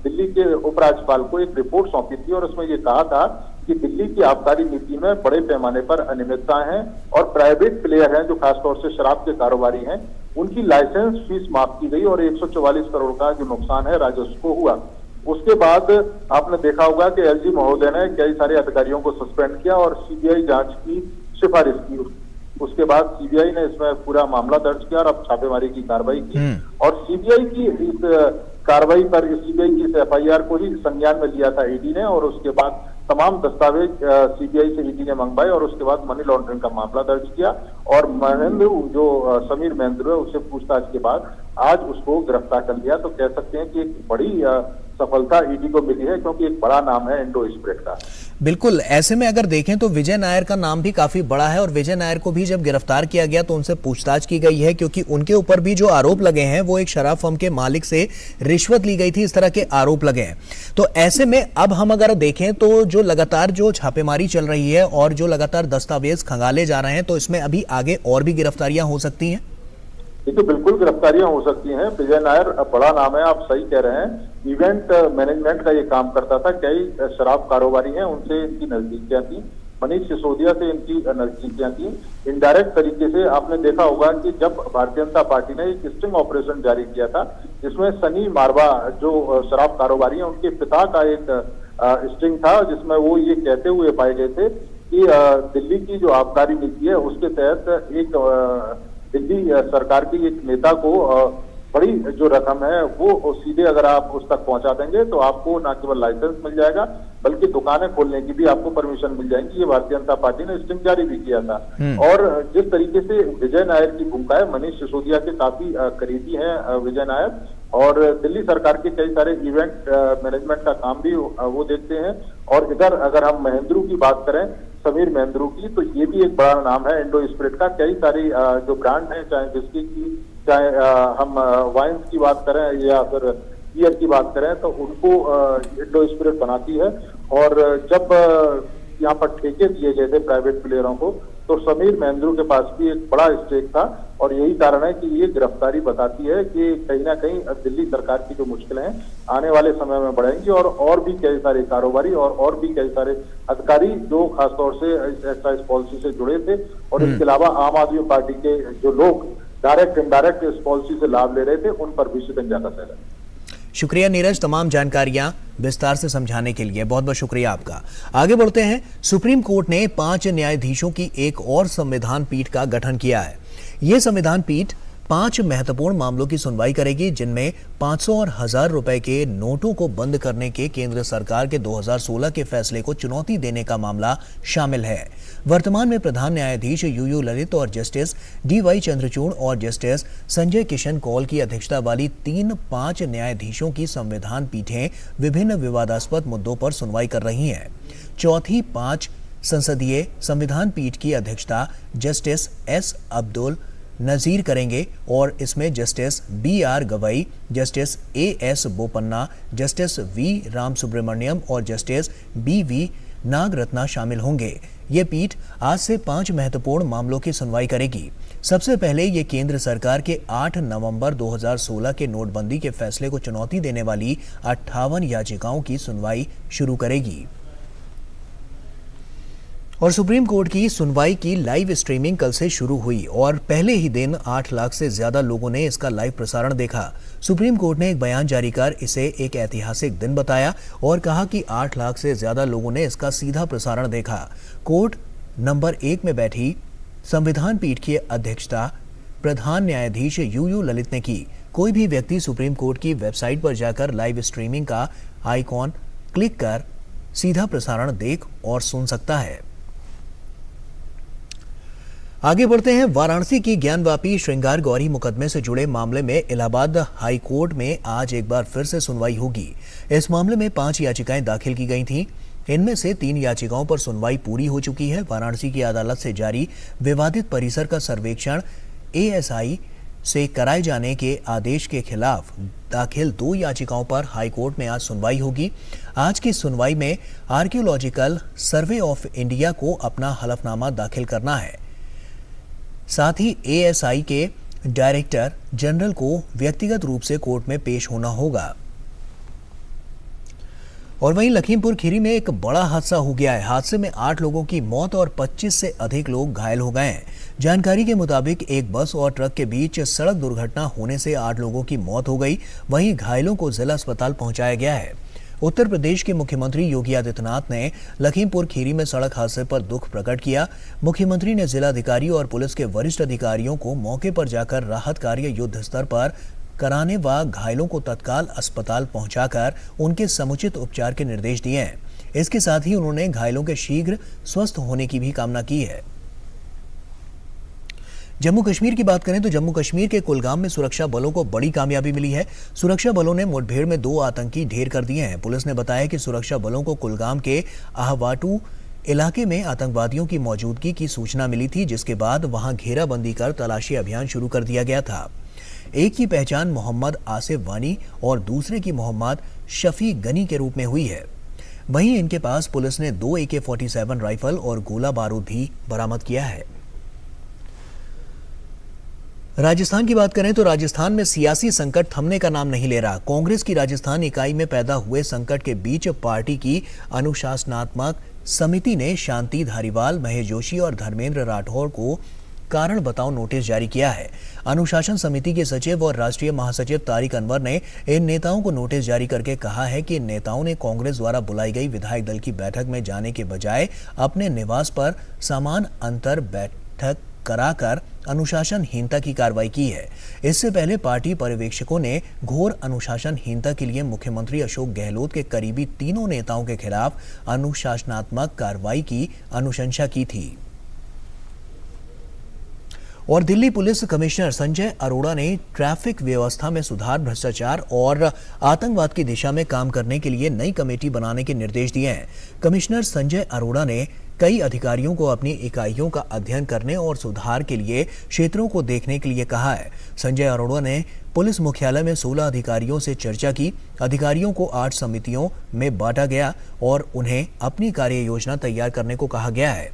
दिल्ली के उपराज्यपाल को एक रिपोर्ट सौंपी थी और उसमें ये कहा था कि दिल्ली की आबकारी नीति में बड़े पैमाने पर अनियमितता हैं और प्राइवेट प्लेयर हैं जो खासतौर से शराब के कारोबारी हैं, उनकी लाइसेंस फीस माफ की गई और 144 करोड़ का जो नुकसान है राजस्व को हुआ। उसके बाद आपने देखा होगा कि एलजी महोदय ने कई सारे अधिकारियों को सस्पेंड किया और सीबीआई जांच की सिफारिश की। उसके बाद सीबीआई ने इसमें पूरा मामला दर्ज किया और अब छापेमारी की कार्रवाई की और सीबीआई की इस कार्रवाई पर सीबीआई की इस एफआईआर को ही संज्ञान में लिया था ईडी ने और उसके बाद तमाम दस्तावेज सीबीआई से ईडी ने मंगवाए और उसके बाद मनी लॉन्ड्रिंग का मामला दर्ज किया और महेंद्रू जो समीर महेंद्रू है उससे पूछताछ के बाद आज उसको गिरफ्तार कर लिया। तो कह सकते हैं कि एक बड़ी सफलता ईडी को मिली है क्योंकि एक बड़ा नाम है इंडो स्पिरिट का। बिल्कुल, ऐसे में अगर देखें तो विजय नायर का नाम भी काफी बड़ा है और विजय नायर को भी जब गिरफ्तार किया गया तो उनसे पूछताछ की गई है क्योंकि उनके ऊपर भी जो आरोप लगे हैं वो एक शराब फर्म के मालिक से रिश्वत ली गई थी, इस तरह के आरोप लगे हैं। तो ऐसे में अब हम अगर देखें तो जो लगातार जो छापेमारी चल रही है और जो लगातार दस्तावेज खंगाले जा रहे हैं तो इसमें अभी आगे और भी गिरफ्तारियां हो सकती हैं। देखिए बिल्कुल गिरफ्तारियां हो सकती हैं। विजय नायर बड़ा नाम है, आप सही कह रहे हैं। इवेंट मैनेजमेंट का ये काम करता था, कई शराब कारोबारी हैं उनसे इनकी नजदीकियां थी, मनीष सिसोदिया से इनकी नजदीकियां थी। इनडायरेक्ट तरीके से आपने देखा होगा कि जब भारतीय जनता पार्टी ने एक स्टिंग ऑपरेशन जारी किया था जिसमें सनी मारवा जो शराब कारोबारी हैं उनके पिता का एक स्टिंग था जिसमें वो ये कहते हुए पाए गए थे कि दिल्ली की जो आबकारी नीति है उसके तहत एक दिल्ली सरकार की एक नेता को बड़ी जो रकम है वो सीधे अगर आप उस तक पहुंचा देंगे तो आपको न केवल लाइसेंस मिल जाएगा बल्कि दुकानें खोलने की भी आपको परमिशन मिल जाएगी। ये भारतीय जनता पार्टी ने स्टिंग जारी भी किया था। और जिस तरीके से विजय नायर की भूमिका है, मनीष सिसोदिया के काफी करीबी हैं विजय नायर, और दिल्ली सरकार के कई सारे इवेंट मैनेजमेंट का काम भी वो देखते हैं। और इधर अगर हम महेंद्रू की बात करें, समीर महेंद्रू की, तो ये भी एक बड़ा नाम है इंडो स्पिरिट का। कई सारी जो ब्रांड है, चाहे विस्की की, चाहे हम वाइन्स की बात करें या फिर बियर की बात करें, तो उनको इंडो स्पिरिट बनाती है। और जब यहाँ पर ठेके दिए गए थे प्राइवेट प्लेयरों को, तो समीर महेंद्रू के पास भी एक बड़ा स्टेक था। और यही कारण है कि ये गिरफ्तारी बताती है कि कहीं ना कहीं दिल्ली सरकार की जो मुश्किलें हैं आने वाले समय में बढ़ेंगी, और भी कई सारे कारोबारी और भी कई सारे अधिकारी जो खासतौर से एक्साइज पॉलिसी से जुड़े थे, और इसके अलावा आम आदमी पार्टी के जो लोग डायरेक्ट इनडायरेक्ट इस पॉलिसी से लाभ ले रहे थे, उन पर भी शिकंजा कसा है। शुक्रिया नीरज, तमाम जानकारियां विस्तार से समझाने के लिए बहुत बहुत शुक्रिया आपका। आगे बढ़ते हैं। सुप्रीम कोर्ट ने 5 न्यायाधीशों की एक और संविधान पीठ का गठन किया है। यह संविधान पीठ 5 महत्वपूर्ण मामलों की सुनवाई करेगी, जिनमें 500 और 1000 रुपए के नोटों को बंद करने के केंद्र सरकार के 2016 के फैसले को चुनौती देने का मामला शामिल है। वर्तमान में प्रधान न्यायाधीश यूयू ललित और जस्टिस DY चंद्रचूड़ और जस्टिस संजय किशन कौल की अध्यक्षता वाली 5 न्यायाधीशों की संविधान पीठें विभिन्न विवादास्पद मुद्दों पर सुनवाई कर रही हैं। चौथी 5 संसदीय संविधान पीठ की अध्यक्षता जस्टिस S अब्दुल नजीर करेंगे, और इसमें justice BR Gavai, justice AS Bopanna, justice V Ramasubramanian और जस्टिस BV नागरत्ना शामिल होंगे। ये पीठ आज से 5 महत्वपूर्ण मामलों की सुनवाई करेगी। सबसे पहले ये केंद्र सरकार के 8 नवंबर 2016 के नोटबंदी के फैसले को चुनौती देने वाली 58 याचिकाओं की सुनवाई शुरू करेगी। और सुप्रीम कोर्ट की सुनवाई की लाइव स्ट्रीमिंग कल से शुरू हुई और पहले ही दिन 8 लाख से ज्यादा लोगों ने इसका लाइव प्रसारण देखा। सुप्रीम कोर्ट ने एक बयान जारी कर इसे एक ऐतिहासिक दिन बताया और कहा कि 8 लाख से ज्यादा लोगों ने इसका सीधा प्रसारण देखा। कोर्ट नंबर 1 में बैठी संविधान पीठ की अध्यक्षता प्रधान न्यायाधीश यूयू ललित ने की। कोई भी व्यक्ति सुप्रीम कोर्ट की वेबसाइट पर जाकर लाइव स्ट्रीमिंग का आइकॉन क्लिक कर सीधा प्रसारण देख और सुन सकता है। आगे बढ़ते हैं। वाराणसी की ज्ञानवापी श्रृंगार गौरी मुकदमे से जुड़े मामले में इलाहाबाद हाई कोर्ट में आज एक बार फिर से सुनवाई होगी। इस मामले में 5 याचिकाएं दाखिल की गई थीं। इनमें से 3 याचिकाओं पर सुनवाई पूरी हो चुकी है। वाराणसी की अदालत से जारी विवादित परिसर का सर्वेक्षण ASI से कराए जाने के आदेश के खिलाफ दाखिल 2 याचिकाओं पर हाईकोर्ट में आज सुनवाई होगी। आज की सुनवाई में आर्कियोलॉजिकल सर्वे ऑफ इंडिया को अपना हलफनामा दाखिल करना है। साथ ही ASI के डायरेक्टर जनरल को व्यक्तिगत रूप से कोर्ट में पेश होना होगा। और वहीं लखीमपुर खीरी में एक बड़ा हादसा हो गया है। हादसे में 8 लोगों की मौत और 25 से अधिक लोग घायल हो गए हैं। जानकारी के मुताबिक एक बस और ट्रक के बीच सड़क दुर्घटना होने से 8 लोगों की मौत हो गई। वहीं घायलों को जिला अस्पताल पहुंचाया गया है। उत्तर प्रदेश के मुख्यमंत्री योगी आदित्यनाथ ने लखीमपुर खीरी में सड़क हादसे पर दुख प्रकट किया। मुख्यमंत्री ने जिलाधिकारी और पुलिस के वरिष्ठ अधिकारियों को मौके पर जाकर राहत कार्य युद्ध स्तर पर कराने व घायलों को तत्काल अस्पताल पहुंचाकर उनके समुचित उपचार के निर्देश दिए हैं। इसके साथ ही उन्होंने घायलों के शीघ्र स्वस्थ होने की भी कामना की है। जम्मू कश्मीर की बात करें तो जम्मू कश्मीर के कुलगाम में सुरक्षा बलों को बड़ी कामयाबी मिली है। सुरक्षा बलों ने मुठभेड़ में 2 आतंकी ढेर कर दिए हैं। पुलिस ने बताया कि सुरक्षा बलों को कुलगाम के आहवाटू इलाके में आतंकवादियों की मौजूदगी की सूचना मिली थी, जिसके बाद वहां घेराबंदी कर तलाशी अभियान शुरू कर दिया गया था। एक की पहचान मोहम्मद आसिफ वानी और दूसरे की मोहम्मद शफी गनी के रूप में हुई है। वहीं इनके पास पुलिस ने 2 AK-47 राइफल और गोला बारूद भी बरामद किया है। राजस्थान की बात करें तो राजस्थान में सियासी संकट थमने का नाम नहीं ले रहा। कांग्रेस की राजस्थान इकाई में पैदा हुए संकट के बीच पार्टी की अनुशासनात्मक समिति ने शांति धारीवाल, महेश जोशी और धर्मेंद्र राठौर को कारण बताओ नोटिस जारी किया है। अनुशासन समिति के सचिव और राष्ट्रीय महासचिव तारिक अनवर ने इन नेताओं को नोटिस जारी करके कहा है कि इन नेताओं ने कांग्रेस द्वारा बुलाई गई विधायक दल की बैठक में जाने के बजाय अपने निवास पर समान अंतर बैठक कराकर अनुशासनहीनता की कार्रवाई की है। इससे पहले पार्टी पर्यवेक्षकों ने घोर अनुशासनहीनता के लिए मुख्यमंत्री अशोक गहलोत के करीबी तीनों नेताओं के खिलाफ अनुशासनात्मक कार्रवाई की अनुशंसा की थी। और दिल्ली पुलिस कमिश्नर संजय अरोड़ा ने ट्रैफिक व्यवस्था में सुधार, भ्रष्टाचार और आतंकवाद की दिशा में काम करने के लिए नई कमेटी बनाने के निर्देश दिए हैं। कमिश्नर संजय अरोड़ा ने कई अधिकारियों को अपनी इकाइयों का अध्ययन करने और सुधार के लिए क्षेत्रों को देखने के लिए कहा है। संजय अरोड़ा ने पुलिस मुख्यालय में 16 अधिकारियों से चर्चा की। अधिकारियों को 8 समितियों में बांटा गया और उन्हें अपनी कार्य योजना तैयार करने को कहा गया है।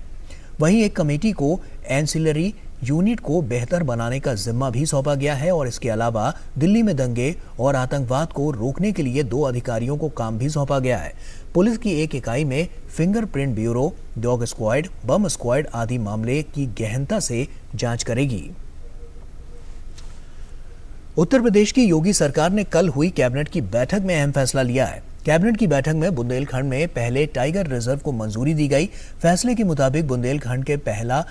वहीं एक कमेटी को एंसिलरी यूनिट को बेहतर बनाने का जिम्मा भी सौंपा गया है और इसके अलावा दिल्ली में दंगे और आतंकवाद को रोकने के लिए 2 अधिकारियों को काम भी सौंपा गया है। पुलिस की एक इकाई में फिंगरप्रिंट ब्यूरो, डॉग स्क्वाड, बम स्क्वाड आदि मामले की गहनता से जांच करेगी। उत्तर प्रदेश की योगी सरकार ने कल हुई कैबिनेट की बैठक में अहम फैसला लिया है। कैबिनेट की बैठक में बुंदेलखंड में पहले टाइगर रिजर्व को मंजूरी दी गई। फैसले के मुताबिक बुंदेलखंड के पहला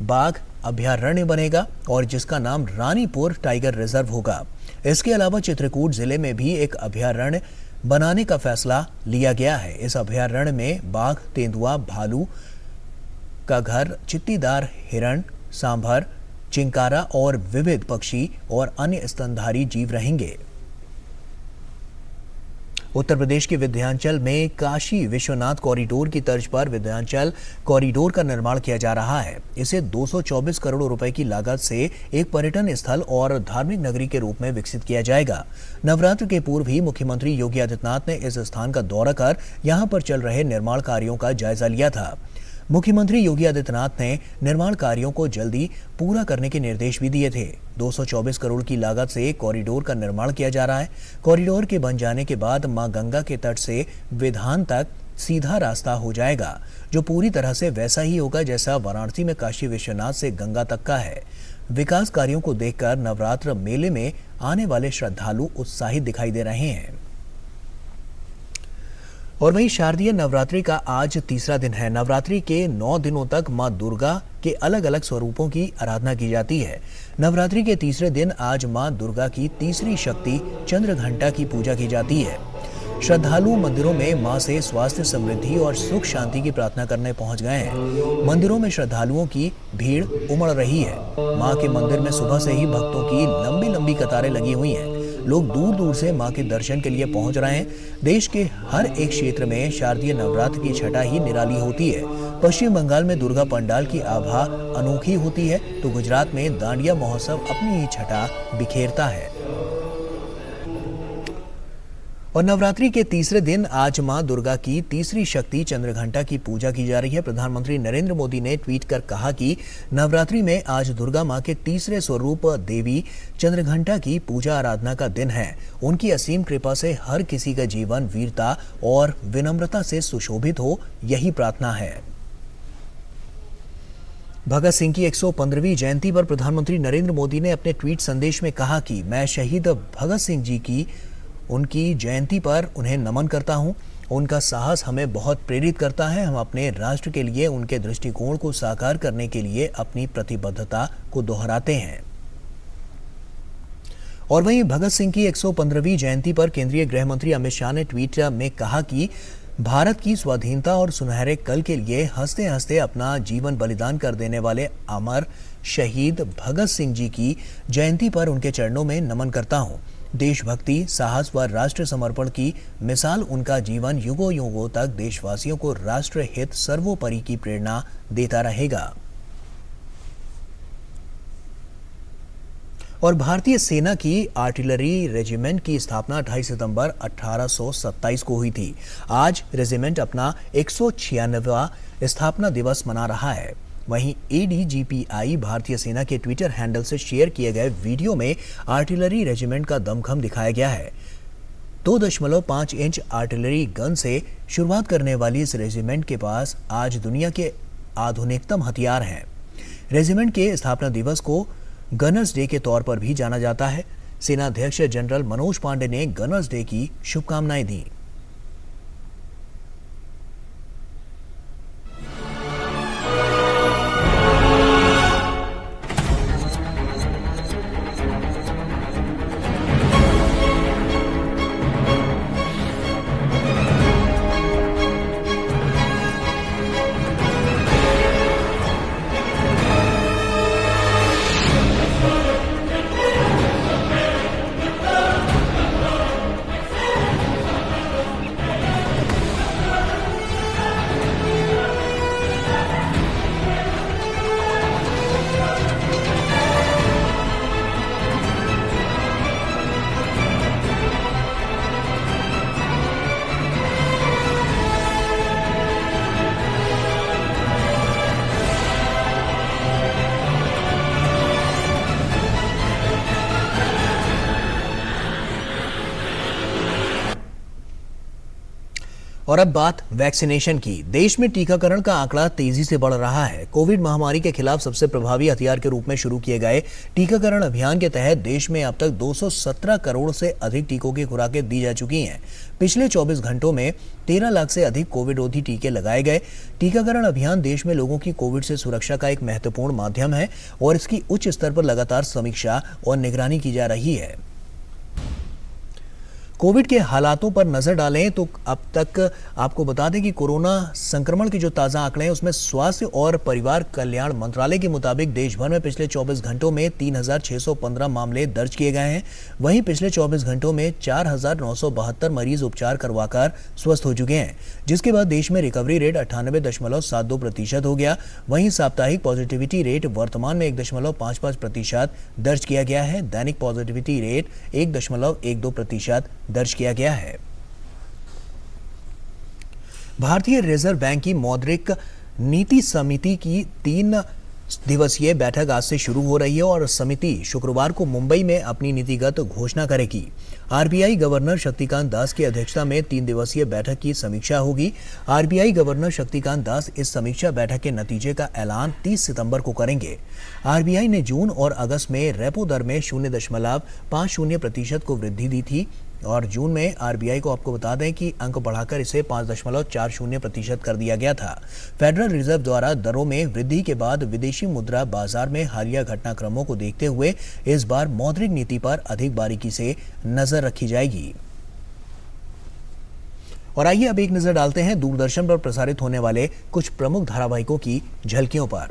बाघ अभयारण्य बनेगा और जिसका नाम रानीपुर टाइगर रिजर्व होगा। इसके अलावा चित्रकूट जिले में भी एक अभयारण्य बनाने का फैसला लिया गया है। इस अभयारण्य में बाघ, तेंदुआ, भालू का घर, चित्तीदार हिरण, सांभर, चिंकारा और विविध पक्षी और अन्य स्तनधारी जीव रहेंगे। उत्तर प्रदेश के विंध्याचल में काशी विश्वनाथ कॉरिडोर की तर्ज पर विंध्याचल कॉरिडोर का निर्माण किया जा रहा है। इसे 224 करोड़ रुपए की लागत से एक पर्यटन स्थल और धार्मिक नगरी के रूप में विकसित किया जाएगा। नवरात्र के पूर्व ही मुख्यमंत्री योगी आदित्यनाथ ने इस स्थान का दौरा कर यहां पर चल रहे निर्माण कार्यों का जायजा लिया था। मुख्यमंत्री योगी आदित्यनाथ ने निर्माण कार्यों को जल्दी पूरा करने के निर्देश भी दिए थे। 224 करोड़ की लागत से कॉरिडोर का निर्माण किया जा रहा है। कॉरिडोर के बन जाने के बाद मां गंगा के तट से विधान तक सीधा रास्ता हो जाएगा, जो पूरी तरह से वैसा ही होगा जैसा वाराणसी में काशी विश्वनाथ से गंगा तक का है। विकास कार्यों को देखकर नवरात्र मेले में आने वाले श्रद्धालु उत्साहित दिखाई दे रहे हैं। और वहीं शारदीय नवरात्रि का आज तीसरा दिन है। नवरात्रि के 9 दिनों तक मां दुर्गा के अलग अलग स्वरूपों की आराधना की जाती है। नवरात्रि के तीसरे दिन आज मां दुर्गा की तीसरी शक्ति चंद्रघंटा की पूजा की जाती है। श्रद्धालु मंदिरों में मां से स्वास्थ्य, समृद्धि और सुख शांति की प्रार्थना करने पहुंच गए हैं। मंदिरों में श्रद्धालुओं की भीड़ उमड़ रही है। मां के मंदिर में सुबह से ही भक्तों की लंबी लंबी कतारें लगी हुई हैं। लोग दूर दूर से मां के दर्शन के लिए पहुंच रहे हैं। देश के हर एक क्षेत्र में शारदीय नवरात्र की छठा ही निराली होती है। पश्चिम बंगाल में दुर्गा पंडाल की आभा अनोखी होती है, तो गुजरात में दांडिया महोत्सव अपनी ही छठा बिखेरता है। और नवरात्रि के तीसरे दिन आज मां दुर्गा की तीसरी शक्ति चंद्रघंटा की पूजा की जा रही है। प्रधानमंत्री नरेंद्र मोदी ने ट्वीट कर कहा कि नवरात्रि में आज दुर्गा मां के तीसरे स्वरूप देवी चंद्रघंटा की पूजा आराधना का दिन है। उनकी असीम कृपा से हर किसी का जीवन वीरता और विनम्रता से सुशोभित हो, यही प्रार्थना है। भगत सिंह की 115वीं जयंती पर प्रधानमंत्री नरेंद्र मोदी ने अपने ट्वीट संदेश में कहा कि मैं शहीद भगत सिंह जी की उनकी जयंती पर उन्हें नमन करता हूं। उनका साहस हमें बहुत प्रेरित करता है। हम अपने राष्ट्र के लिए उनके दृष्टिकोण को साकार करने के लिए अपनी प्रतिबद्धता को दोहराते हैं। और वहीं भगत सिंह की 115वीं जयंती पर केंद्रीय गृह मंत्री अमित शाह ने ट्वीट में कहा कि भारत की स्वाधीनता और सुनहरे कल के लिए हंसते हंसते अपना जीवन बलिदान कर देने वाले अमर शहीद भगत सिंह जी की जयंती पर उनके चरणों में नमन करता हूं। देशभक्ति, साहस व राष्ट्र समर्पण की मिसाल उनका जीवन युगों युगों तक देशवासियों को राष्ट्र हित सर्वोपरि की प्रेरणा देता रहेगा। और भारतीय सेना की आर्टिलरी रेजिमेंट की स्थापना 28 सितंबर 1827 को हुई थी। आज रेजिमेंट अपना 196वां स्थापना दिवस मना रहा है। वहीं ADGPI भारतीय सेना के ट्विटर हैंडल से शेयर किए गए वीडियो में आर्टिलरी रेजिमेंट का दमखम दिखाया गया है। 2.5 इंच आर्टिलरी गन से शुरुआत करने वाली इस रेजिमेंट के पास आज दुनिया के आधुनिकतम हथियार हैं। रेजिमेंट के स्थापना दिवस को गनर्स डे के तौर पर भी जाना जाता है। सेना अध्यक्ष जनरल मनोज पांडे ने गनर्स डे की शुभकामनाएं दी। और अब बात वैक्सीनेशन की। देश में टीकाकरण का आंकड़ा तेजी से बढ़ रहा है। कोविड महामारी के खिलाफ सबसे प्रभावी हथियार के रूप में शुरू किए गए टीकाकरण अभियान के तहत देश में अब तक 217 करोड़ से अधिक टीकों की खुराकें दी जा चुकी हैं। पिछले 24 घंटों में 13 लाख से अधिक कोविड रोधी टीके लगाए गए। टीकाकरण अभियान देश में लोगों की कोविड से सुरक्षा का एक महत्वपूर्ण माध्यम है और इसकी उच्च स्तर पर लगातार समीक्षा और निगरानी की जा रही है। कोविड के हालातों पर नजर डालें तो अब तक आपको बता दें कि कोरोना संक्रमण के जो ताज़ा आंकड़े हैं उसमें स्वास्थ्य और परिवार कल्याण मंत्रालय के मुताबिक देश भर में पिछले 24 घंटों में 3,615 मामले दर्ज किए गए हैं। वहीं पिछले 24 घंटों में 4,972 मरीज उपचार करवाकर स्वस्थ हो चुके हैं, जिसके बाद देश में रिकवरी रेट 98.72% हो गया। वहीं साप्ताहिक पॉजिटिविटी रेट वर्तमान में 1.55% दर्ज किया गया है। दैनिक पॉजिटिविटी रेट 1.12% दर्ज किया गया है। भारतीय रिजर्व बैंक की मौद्रिक नीति समिति की 3 दिवसीय बैठक आज से शुरू हो रही है और समिति शुक्रवार को मुंबई में अपनी नीतिगत घोषणा करेगी। आरबीआई गवर्नर शक्तिकांत दास की अध्यक्षता में 3 दिवसीय बैठक की समीक्षा होगी। आरबीआई गवर्नर शक्तिकांत दास इस समीक्षा बैठक के नतीजे का ऐलान 30 सितंबर को करेंगे। आरबीआई ने जून और अगस्त में रेपो दर में 0.50% को वृद्धि दी थी और जून में आरबीआई को आपको बता दें कि अंक बढ़ाकर इसे 5.40% कर दिया गया था। फेडरल रिजर्व द्वारा दरों में वृद्धि के बाद विदेशी मुद्रा बाजार में हालिया घटनाक्रमों को देखते हुए इस बार मौद्रिक नीति पर अधिक बारीकी से नजर रखी जाएगी। और आइए अब एक नजर डालते हैं दूरदर्शन पर प्रसारित होने वाले कुछ प्रमुख धारावाहिकों की झलकियों पर।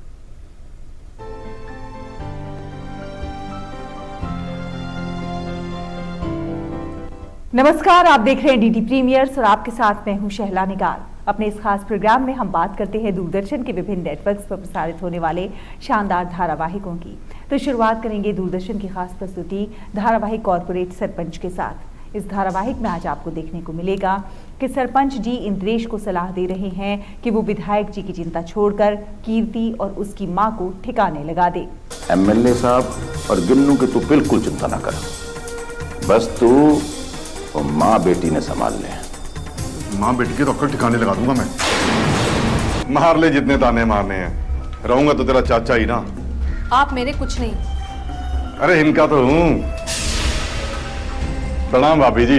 नमस्कार, आप देख रहे हैं डीडी प्रीमियर्स और आपके साथ मैं हूं शहला निगार। अपने इस खास प्रोग्राम में हम बात करते हैं दूरदर्शन के विभिन्न नेटवर्क्स पर प्रसारित होने वाले शानदार धारावाहिकों की। तो शुरुआत करेंगे दूरदर्शन की खास प्रस्तुति धारावाहिक कॉर्पोरेट सरपंच के साथ। इस धारावाहिक में आज आपको देखने को मिलेगा कि सरपंच जी इंद्रेश को सलाह दे रहे हैं कि वो विधायक जी की चिंता छोड़कर कीर्ति और उसकी माँ को ठिकाने लगा दे। एमएलए साहब और गिन्नू की तू बिल्कुल चिंता ना कर, बस तू और माँ बेटी ने संभाल ले। माँ बेटी के तो अक्कड़ ठिकाने लगा दूंगा मैं। मार ले जितने ताने मारने हैं, रहूंगा तो तेरा चाचा ही ना। आप मेरे कुछ नहीं। अरे इनका तो हूँ। प्रणाम भाभी जी।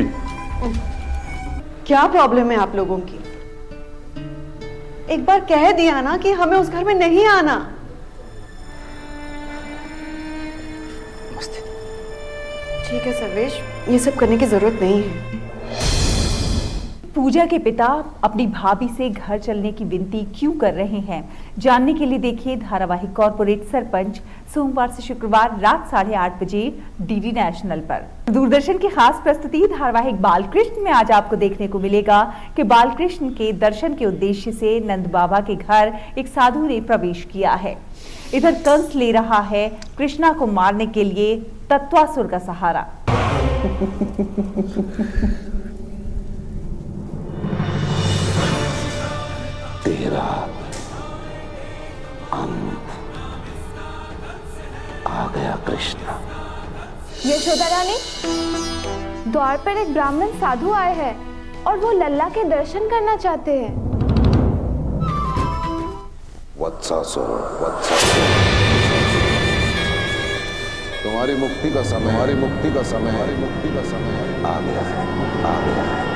क्या प्रॉब्लम है आप लोगों की? एक बार कह दिया ना कि हमें उस घर में नहीं आना। ठीक है सर्वेश, ये सब करने की जरूरत नहीं है। पूजा के पिता अपनी भाभी से घर चलने की विनती क्यों कर रहे हैं, जानने के लिए देखिए धारावाहिक कॉर्पोरेट सरपंच सोमवार से शुक्रवार रात 8:30 बजे डीडी नेशनल पर। दूरदर्शन की खास प्रस्तुति धारावाहिक बालकृष्ण में आज आपको देखने को मिलेगा कि बालकृष्ण के दर्शन के उद्देश्य से नंद बाबा के घर एक साधु ने प्रवेश किया है। इधर कंस ले रहा है कृष्णा को मारने के लिए तत्वासुर का सहारा। तेरा अंत आ गया कृष्णा। यशोदा रानी, द्वार पर एक ब्राह्मण साधु आए हैं और वो लल्ला के दर्शन करना चाहते हैं। वत्सासुर, वत्सासुर। तुम्हारी मुक्ति का समय, हमारी मुक्ति का समय, हमारी मुक्ति का समय आ गया है, आ गया है।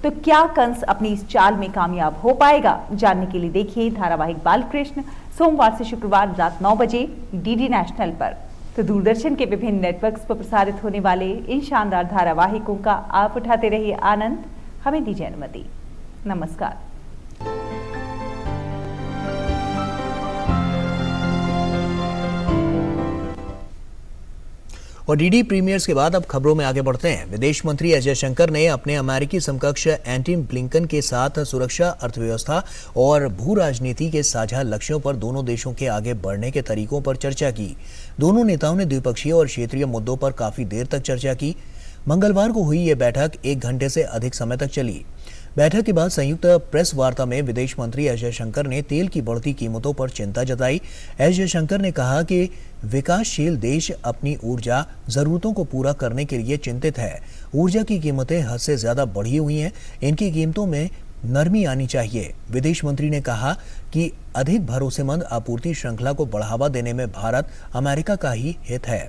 तो क्या कंस अपनी इस चाल में कामयाब हो पाएगा? जानने के लिए देखिए धारावाहिक बालकृष्ण सोमवार से शुक्रवार रात 9 बजे डीडी नेशनल पर। तो दूरदर्शन के विभिन्न नेटवर्क्स पर प्रसारित होने वाले इन शानदार धारावाहिकों का आप उठाते रहिए आनंद। हमें दीजिए अनुमति। नमस्कार। और डीडी प्रीमियर्स के बाद अब खबरों में आगे बढ़ते हैं। विदेश मंत्री एस जयशंकर ने अपने अमेरिकी समकक्ष एंटनी ब्लिंकन के साथ सुरक्षा, अर्थव्यवस्था और भू राजनीति के साझा लक्ष्यों पर दोनों देशों के आगे बढ़ने के तरीकों पर चर्चा की। दोनों नेताओं ने द्विपक्षीय और क्षेत्रीय मुद्दों पर काफी देर तक चर्चा की। मंगलवार को हुई ये बैठक 1 घंटे से अधिक समय तक चली। बैठक के बाद संयुक्त प्रेस वार्ता में विदेश मंत्री एस जयशंकर ने तेल की बढ़ती कीमतों पर चिंता जताई। एस जयशंकर ने कहा कि विकासशील देश अपनी ऊर्जा जरूरतों को पूरा करने के लिए चिंतित है। ऊर्जा की कीमतें हद से ज्यादा बढ़ी हुई हैं, इनकी कीमतों में नरमी आनी चाहिए। विदेश मंत्री ने कहा कि अधिक भरोसेमंद आपूर्ति श्रृंखला को बढ़ावा देने में भारत अमेरिका का ही हित है।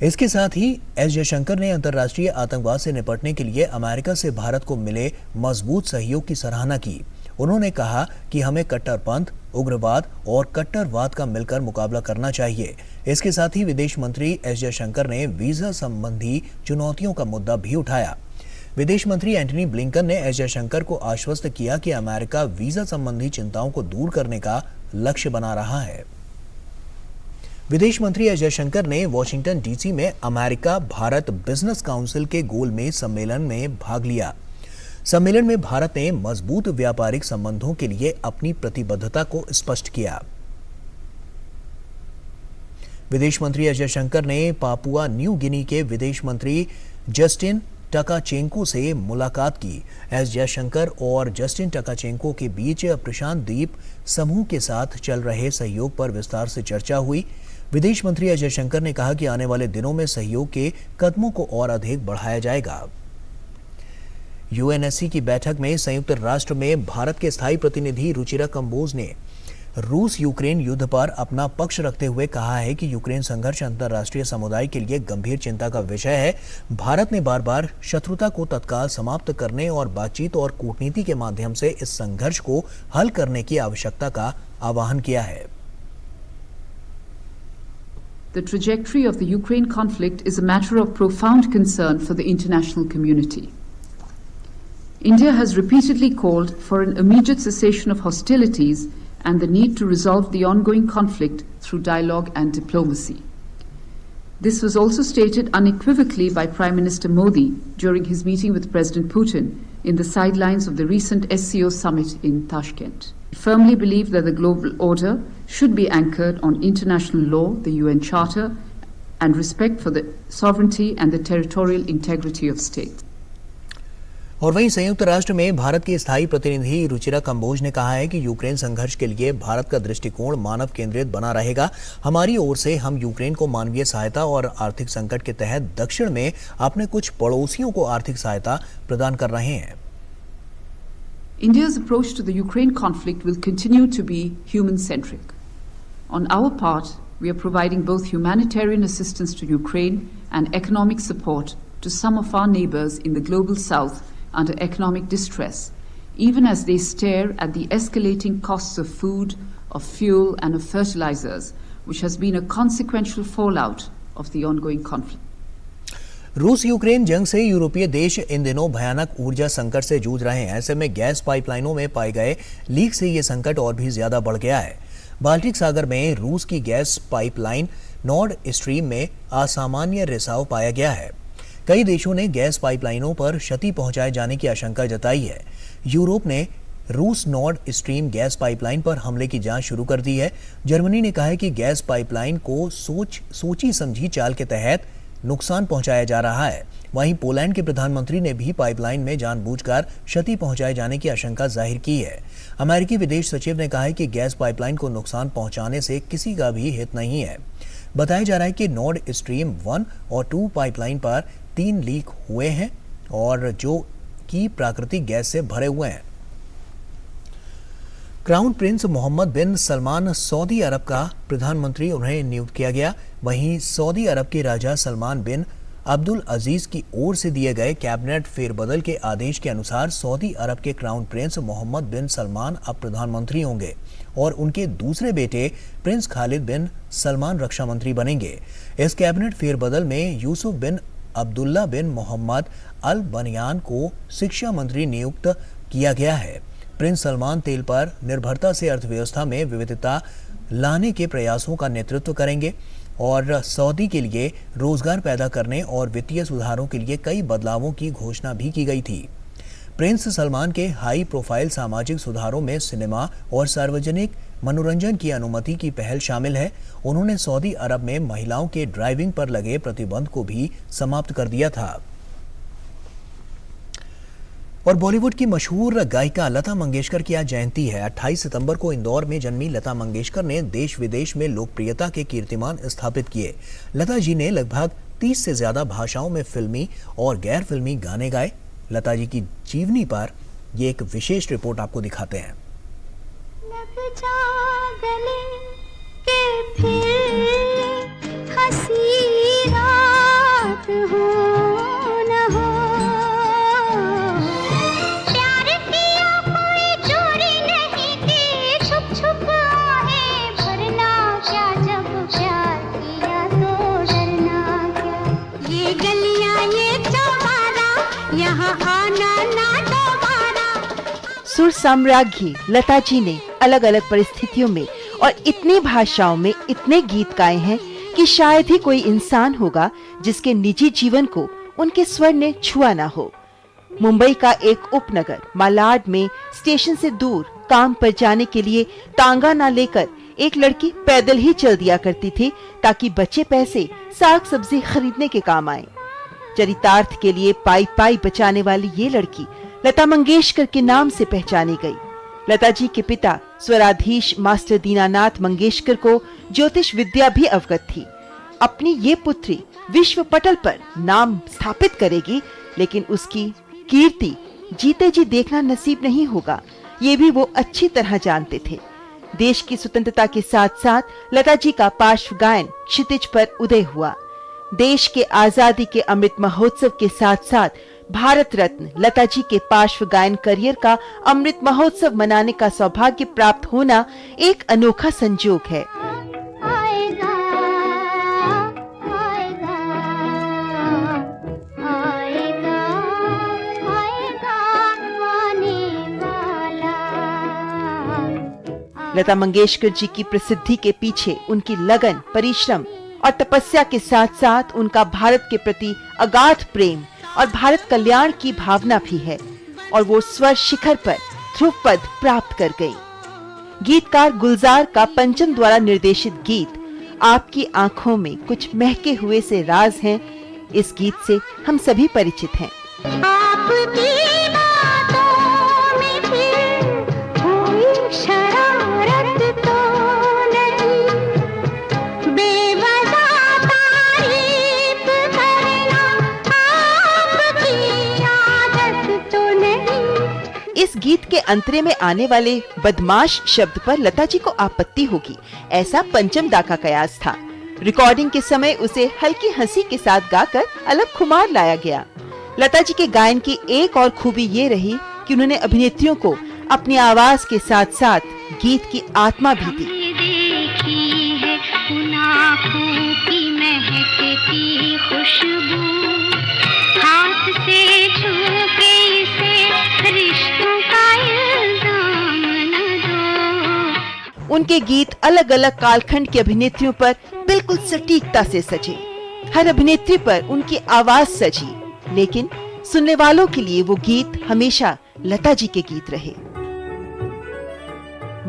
इसके साथ ही एस जयशंकर ने अंतर्राष्ट्रीय आतंकवाद से निपटने के लिए अमेरिका से भारत को मिले मजबूत सहयोग की सराहना की। उन्होंने कहा कि हमें कट्टरपंथ, उग्रवाद और कट्टरवाद का मिलकर मुकाबला करना चाहिए। इसके साथ ही विदेश मंत्री एस जयशंकर ने वीजा संबंधी चुनौतियों का मुद्दा भी उठाया। विदेश मंत्री एंटनी ब्लिंकन ने एस जयशंकर को आश्वस्त किया कि अमेरिका वीजा संबंधी चिंताओं को दूर करने का लक्ष्य बना रहा है। विदेश मंत्री एस जयशंकर ने वॉशिंगटन डीसी में अमेरिका भारत बिजनेस काउंसिल के गोलमेज सम्मेलन में भाग लिया। सम्मेलन में भारत ने मजबूत व्यापारिक संबंधों के लिए अपनी प्रतिबद्धता को स्पष्ट किया। विदेश मंत्री एस जयशंकर ने पापुआ न्यू गिनी के विदेश मंत्री जस्टिन टकाचेंको से मुलाकात की। एस जयशंकर और जस्टिन टकाचेंको के बीच प्रशांत द्वीप समूह के साथ चल रहे सहयोग पर विस्तार से चर्चा हुई। विदेश मंत्री एस जयशंकर ने कहा कि आने वाले दिनों में सहयोग के कदमों को और अधिक बढ़ाया जाएगा। यूएनएससी की बैठक में संयुक्त राष्ट्र में भारत के स्थायी प्रतिनिधि रुचिरा कंबोज ने रूस यूक्रेन युद्ध पर अपना पक्ष रखते हुए कहा है कि यूक्रेन संघर्ष अंतर्राष्ट्रीय समुदाय के लिए गंभीर चिंता का विषय है। भारत ने बार बार शत्रुता को तत्काल समाप्त करने और बातचीत और कूटनीति के माध्यम से इस संघर्ष को हल करने की आवश्यकता का आह्वान किया है। The trajectory of the Ukraine conflict is a matter of profound concern for the international community. India has repeatedly called for an immediate cessation of hostilities and the need to resolve the ongoing conflict through dialogue and diplomacy. This was also stated unequivocally by Prime Minister Modi during his meeting with President Putin in the sidelines of the recent SCO summit in Tashkent. We firmly believe that the global order should be anchored on international law, the UN Charter, and respect for the sovereignty and the territorial integrity of states. और वहीं संयुक्त राष्ट्र में भारत के स्थायी प्रतिनिधि रुचिरा कंबोज ने कहा है कि यूक्रेन संघर्ष के लिए भारत का दृष्टिकोण मानव केंद्रित बना रहेगा। हमारी ओर से हम यूक्रेन को मानवीय सहायता और आर्थिक संकट के तहत दक्षिण में अपने कुछ पड़ोसियों को आर्थिक सहायता प्रदान कर रहे हैं। India's approach to the Ukraine conflict will continue to be human-centric. On our part, we are providing both humanitarian assistance to Ukraine and economic support to some of our neighbors in the global south under economic distress, even as they stare at the escalating costs of food, of fuel, and of fertilizers, which has been a consequential fallout of the ongoing conflict. रूस Ukraine जंग से यूरोपीय देश इन दिनों भयानक ऊर्जा संकट से जूझ रहे हैं। ऐसे में गैस पाइपलाइनों में पाए गए लीक से ये संकट और भी ज्यादा बढ़ गया है। बाल्टिक सागर में रूस की गैस पाइपलाइन नॉर्ड स्ट्रीम में असामान्य रिसाव पाया गया है। कई देशों ने गैस पाइपलाइनों पर क्षति पहुंचाए जाने की आशंका जताई है। यूरोप ने रूस नॉर्ड स्ट्रीम गैस पाइपलाइन पर हमले की जांच शुरू कर दी है। जर्मनी ने कहा है कि गैस पाइपलाइन को सोची समझी चाल के तहत नुकसान पहुंचाया जा रहा है। वहीं पोलैंड के प्रधानमंत्री ने भी पाइपलाइन में जानबूझकर क्षति पहुंचाए जाने की आशंका जाहिर की है। अमेरिकी विदेश सचिव ने कहा है कि गैस पाइपलाइन को नुकसान पहुंचाने से किसी का भी हित नहीं है। बताया जा रहा है कि नॉर्ड स्ट्रीम 1 और 2 पाइपलाइन पर 3 लीक हुए हैं और जो कि प्राकृतिक गैस से भरे हुए हैं। क्राउन प्रिंस मोहम्मद बिन सलमान सऊदी अरब का प्रधानमंत्री उन्हें नियुक्त किया गया। वहीं सऊदी अरब के राजा सलमान बिन अब्दुल अजीज की ओर से दिए गए कैबिनेट फेरबदल के आदेश के अनुसार सऊदी अरब के क्राउन प्रिंस मोहम्मद बिन सलमान अब प्रधानमंत्री होंगे और उनके दूसरे बेटे प्रिंस खालिद बिन सलमान रक्षा मंत्री बनेंगे। इस कैबिनेट फेरबदल में यूसुफ बिन अब्दुल्ला बिन मोहम्मद अल बनियान को शिक्षा मंत्री नियुक्त किया गया है। प्रिंस सलमान तेल पर निर्भरता से अर्थव्यवस्था में विविधता लाने के प्रयासों का नेतृत्व करेंगे और सऊदी के लिए रोजगार पैदा करने और वित्तीय सुधारों के लिए कई बदलावों की घोषणा भी की गई थी। प्रिंस सलमान के हाई प्रोफाइल सामाजिक सुधारों में सिनेमा और सार्वजनिक मनोरंजन की अनुमति की पहल शामिल है। उन्होंने सऊदी अरब में महिलाओं के ड्राइविंग पर लगे प्रतिबंध को भी समाप्त कर दिया था। और बॉलीवुड की मशहूर गायिका लता मंगेशकर की आज जयंती है। 28 सितंबर को इंदौर में जन्मी लता मंगेशकर ने देश विदेश में लोकप्रियता के कीर्तिमान स्थापित किए। लता जी ने लगभग 30 से ज्यादा भाषाओं में फिल्मी और गैर फिल्मी गाने गाए। लता जी की जीवनी पर ये एक विशेष रिपोर्ट आपको दिखाते हैं। लग जा गले के फिर हंसी रात हो न हो, प्यार किया कोई चोरी नहीं की, छुप छुप आहें भरना क्या, जब प्यार किया तो डरना क्या। ये गलियां ये चौबारा, यहाँ आना ना दोबारा। सुर साम्राज्ञी लता जी ने अलग अलग परिस्थितियों में और इतनी भाषाओं में इतने गीत गाए हैं कि शायद ही कोई इंसान होगा जिसके निजी जीवन को उनके स्वर ने छुआ ना हो। मुंबई का एक उपनगर मालाड में स्टेशन से दूर काम पर जाने के लिए तांगा ना लेकर एक लड़की पैदल ही चल दिया करती थी ताकि बचे पैसे साग सब्जी खरीदने के काम आए। चरितार्थ के लिए पाई पाई बचाने वाली ये लड़की लता मंगेशकर के नाम से पहचानी गई। लता जी के पिता स्वराधीश मास्टर दीनानाथ मंगेशकर को ज्योतिष विद्या भी अवगत थी। अपनी ये पुत्री विश्व पटल पर नाम स्थापित करेगी, लेकिन उसकी कीर्ति जीते जी देखना नसीब नहीं होगा, ये भी वो अच्छी तरह जानते थे। देश की स्वतंत्रता के साथ साथ लता जी का पार्श्व गायन क्षितिज पर उदय हुआ। देश के आजादी के अमृत महोत्सव के साथ साथ भारत रत्न लता जी के पार्श्व गायन करियर का अमृत महोत्सव मनाने का सौभाग्य प्राप्त होना एक अनोखा संयोग है। आएगा, आएगा, आएगा, आएगा आने वाला। लता मंगेशकर जी की प्रसिद्धि के पीछे उनकी लगन, परिश्रम और तपस्या के साथ साथ उनका भारत के प्रति अगाध प्रेम और भारत कल्याण की भावना भी है और वो स्वर शिखर पर ध्रुव पद प्राप्त कर गई। गीतकार गुलजार का पंचम द्वारा निर्देशित गीत आपकी आंखों में कुछ महके हुए से राज हैं, इस गीत से हम सभी परिचित हैं। आपकी बातों में फिर कोई शरारत तो नहीं, बेवजह तारीफ करना आपकी आदत तो नहीं। इस गीत के अंतरे में आने वाले बदमाश शब्द पर लता जी को आपत्ति होगी, ऐसा पंचम दा का कयास था। रिकॉर्डिंग के समय उसे हल्की हंसी के साथ गाकर अलग खुमार लाया गया। लता जी के गायन की एक और खूबी ये रही कि उन्होंने अभिनेत्रियों को अपनी आवाज के साथ साथ गीत की आत्मा भी दी। देखी है उन आँखों की महकती खुशबू, हाथ से छू के इसे रिश्तों का इल्जाम न दो। उनके गीत अलग अलग कालखंड की अभिनेत्रियों पर बिल्कुल सटीकता से सजे। हर अभिनेत्री पर उनकी आवाज सजी, लेकिन सुनने वालों के लिए वो गीत हमेशा लता जी के गीत रहे।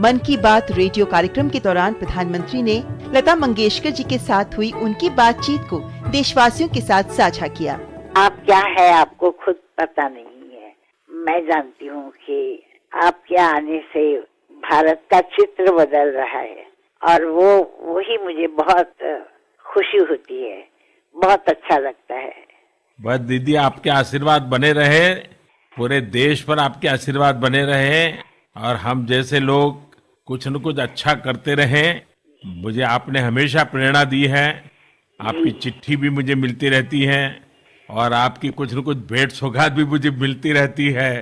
मन की बात रेडियो कार्यक्रम के दौरान प्रधानमंत्री ने लता मंगेशकर जी के साथ हुई उनकी बातचीत को देशवासियों के साथ साझा किया। आप क्या है आपको खुद पता नहीं है। मैं जानती हूँ कि आपके आने से भारत का चित्र बदल रहा है और वही मुझे बहुत खुशी होती है, बहुत अच्छा लगता है। बस दीदी आपके आशीर्वाद बने रहे, पूरे देश पर आपके आशीर्वाद बने रहे और हम जैसे लोग कुछ न कुछ अच्छा करते रहें। मुझे आपने हमेशा प्रेरणा दी है, आपकी चिट्ठी भी मुझे मिलती रहती है और आपकी कुछ न कुछ भेंट सौगात भी मुझे मिलती रहती है।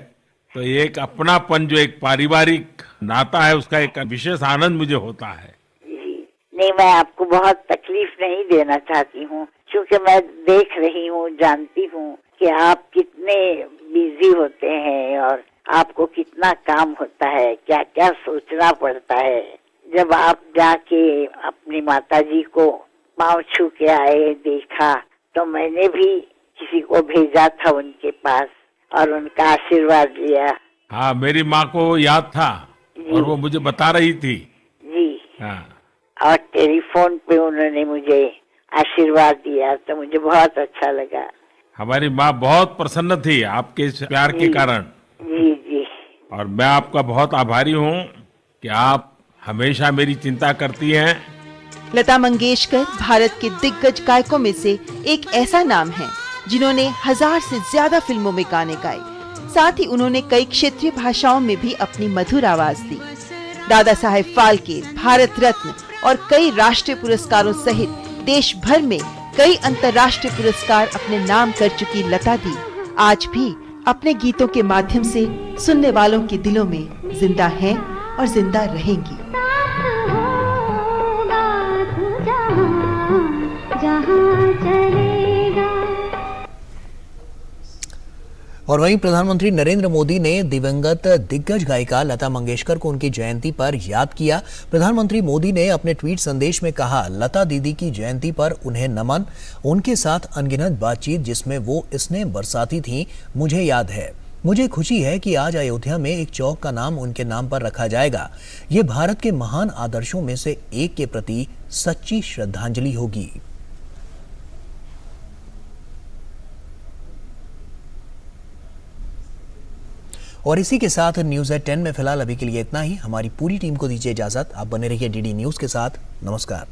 तो एक अपनापन जो एक पारिवारिक नाता है उसका एक विशेष आनंद मुझे होता है। नहीं, मैं आपको बहुत तकलीफ नहीं देना चाहती हूँ, क्योंकि मैं देख रही हूँ, जानती हूँ कि आप कितने बिजी होते हैं और आपको कितना काम होता है, क्या क्या सोचना पड़ता है। जब आप जाके अपनी माताजी को पाँव छू के आए, देखा, तो मैंने भी किसी को भेजा था उनके पास और उनका आशीर्वाद लिया। हाँ, मेरी माँ को याद था और वो मुझे बता रही थी। जी हाँ, और टेलीफोन पे उन्होंने मुझे आशीर्वाद दिया, तो मुझे बहुत अच्छा लगा। हमारी माँ बहुत प्रसन्न थी आपके इस प्यार के कारण। जी जी। और मैं आपका बहुत आभारी हूँ कि आप हमेशा मेरी चिंता करती हैं। लता मंगेशकर भारत के दिग्गज गायकों में से एक ऐसा नाम है जिन्होंने 1000 से ज्यादा फिल्मों में गाने गाए। साथ ही उन्होंने कई क्षेत्रीय भाषाओं में भी अपनी मधुर आवाज दी। दादा साहेब फाल्के, भारत रत्न और कई राष्ट्रीय पुरस्कारों सहित देश भर में कई अंतर्राष्ट्रीय पुरस्कार अपने नाम कर चुकी लता दी आज भी अपने गीतों के माध्यम से सुनने वालों के दिलों में जिंदा हैं और जिंदा रहेंगी। और वहीं प्रधानमंत्री नरेंद्र मोदी ने दिवंगत दिग्गज गायिका लता मंगेशकर को उनकी जयंती पर याद किया। प्रधानमंत्री मोदी ने अपने ट्वीट संदेश में कहा, लता दीदी की जयंती पर उन्हें नमन। उनके साथ अनगिनत बातचीत जिसमें वो स्नेह बरसाती थीं, मुझे याद है। मुझे खुशी है कि आज अयोध्या में एक चौक का नाम उनके नाम पर रखा जाएगा। ये भारत के महान आदर्शों में से एक के प्रति सच्ची श्रद्धांजलि होगी। और इसी के साथ न्यूज़ एट 10 में फिलहाल अभी के लिए इतना ही। हमारी पूरी टीम को दीजिए इजाजत। आप बने रहिए डीडी न्यूज़ के साथ। नमस्कार।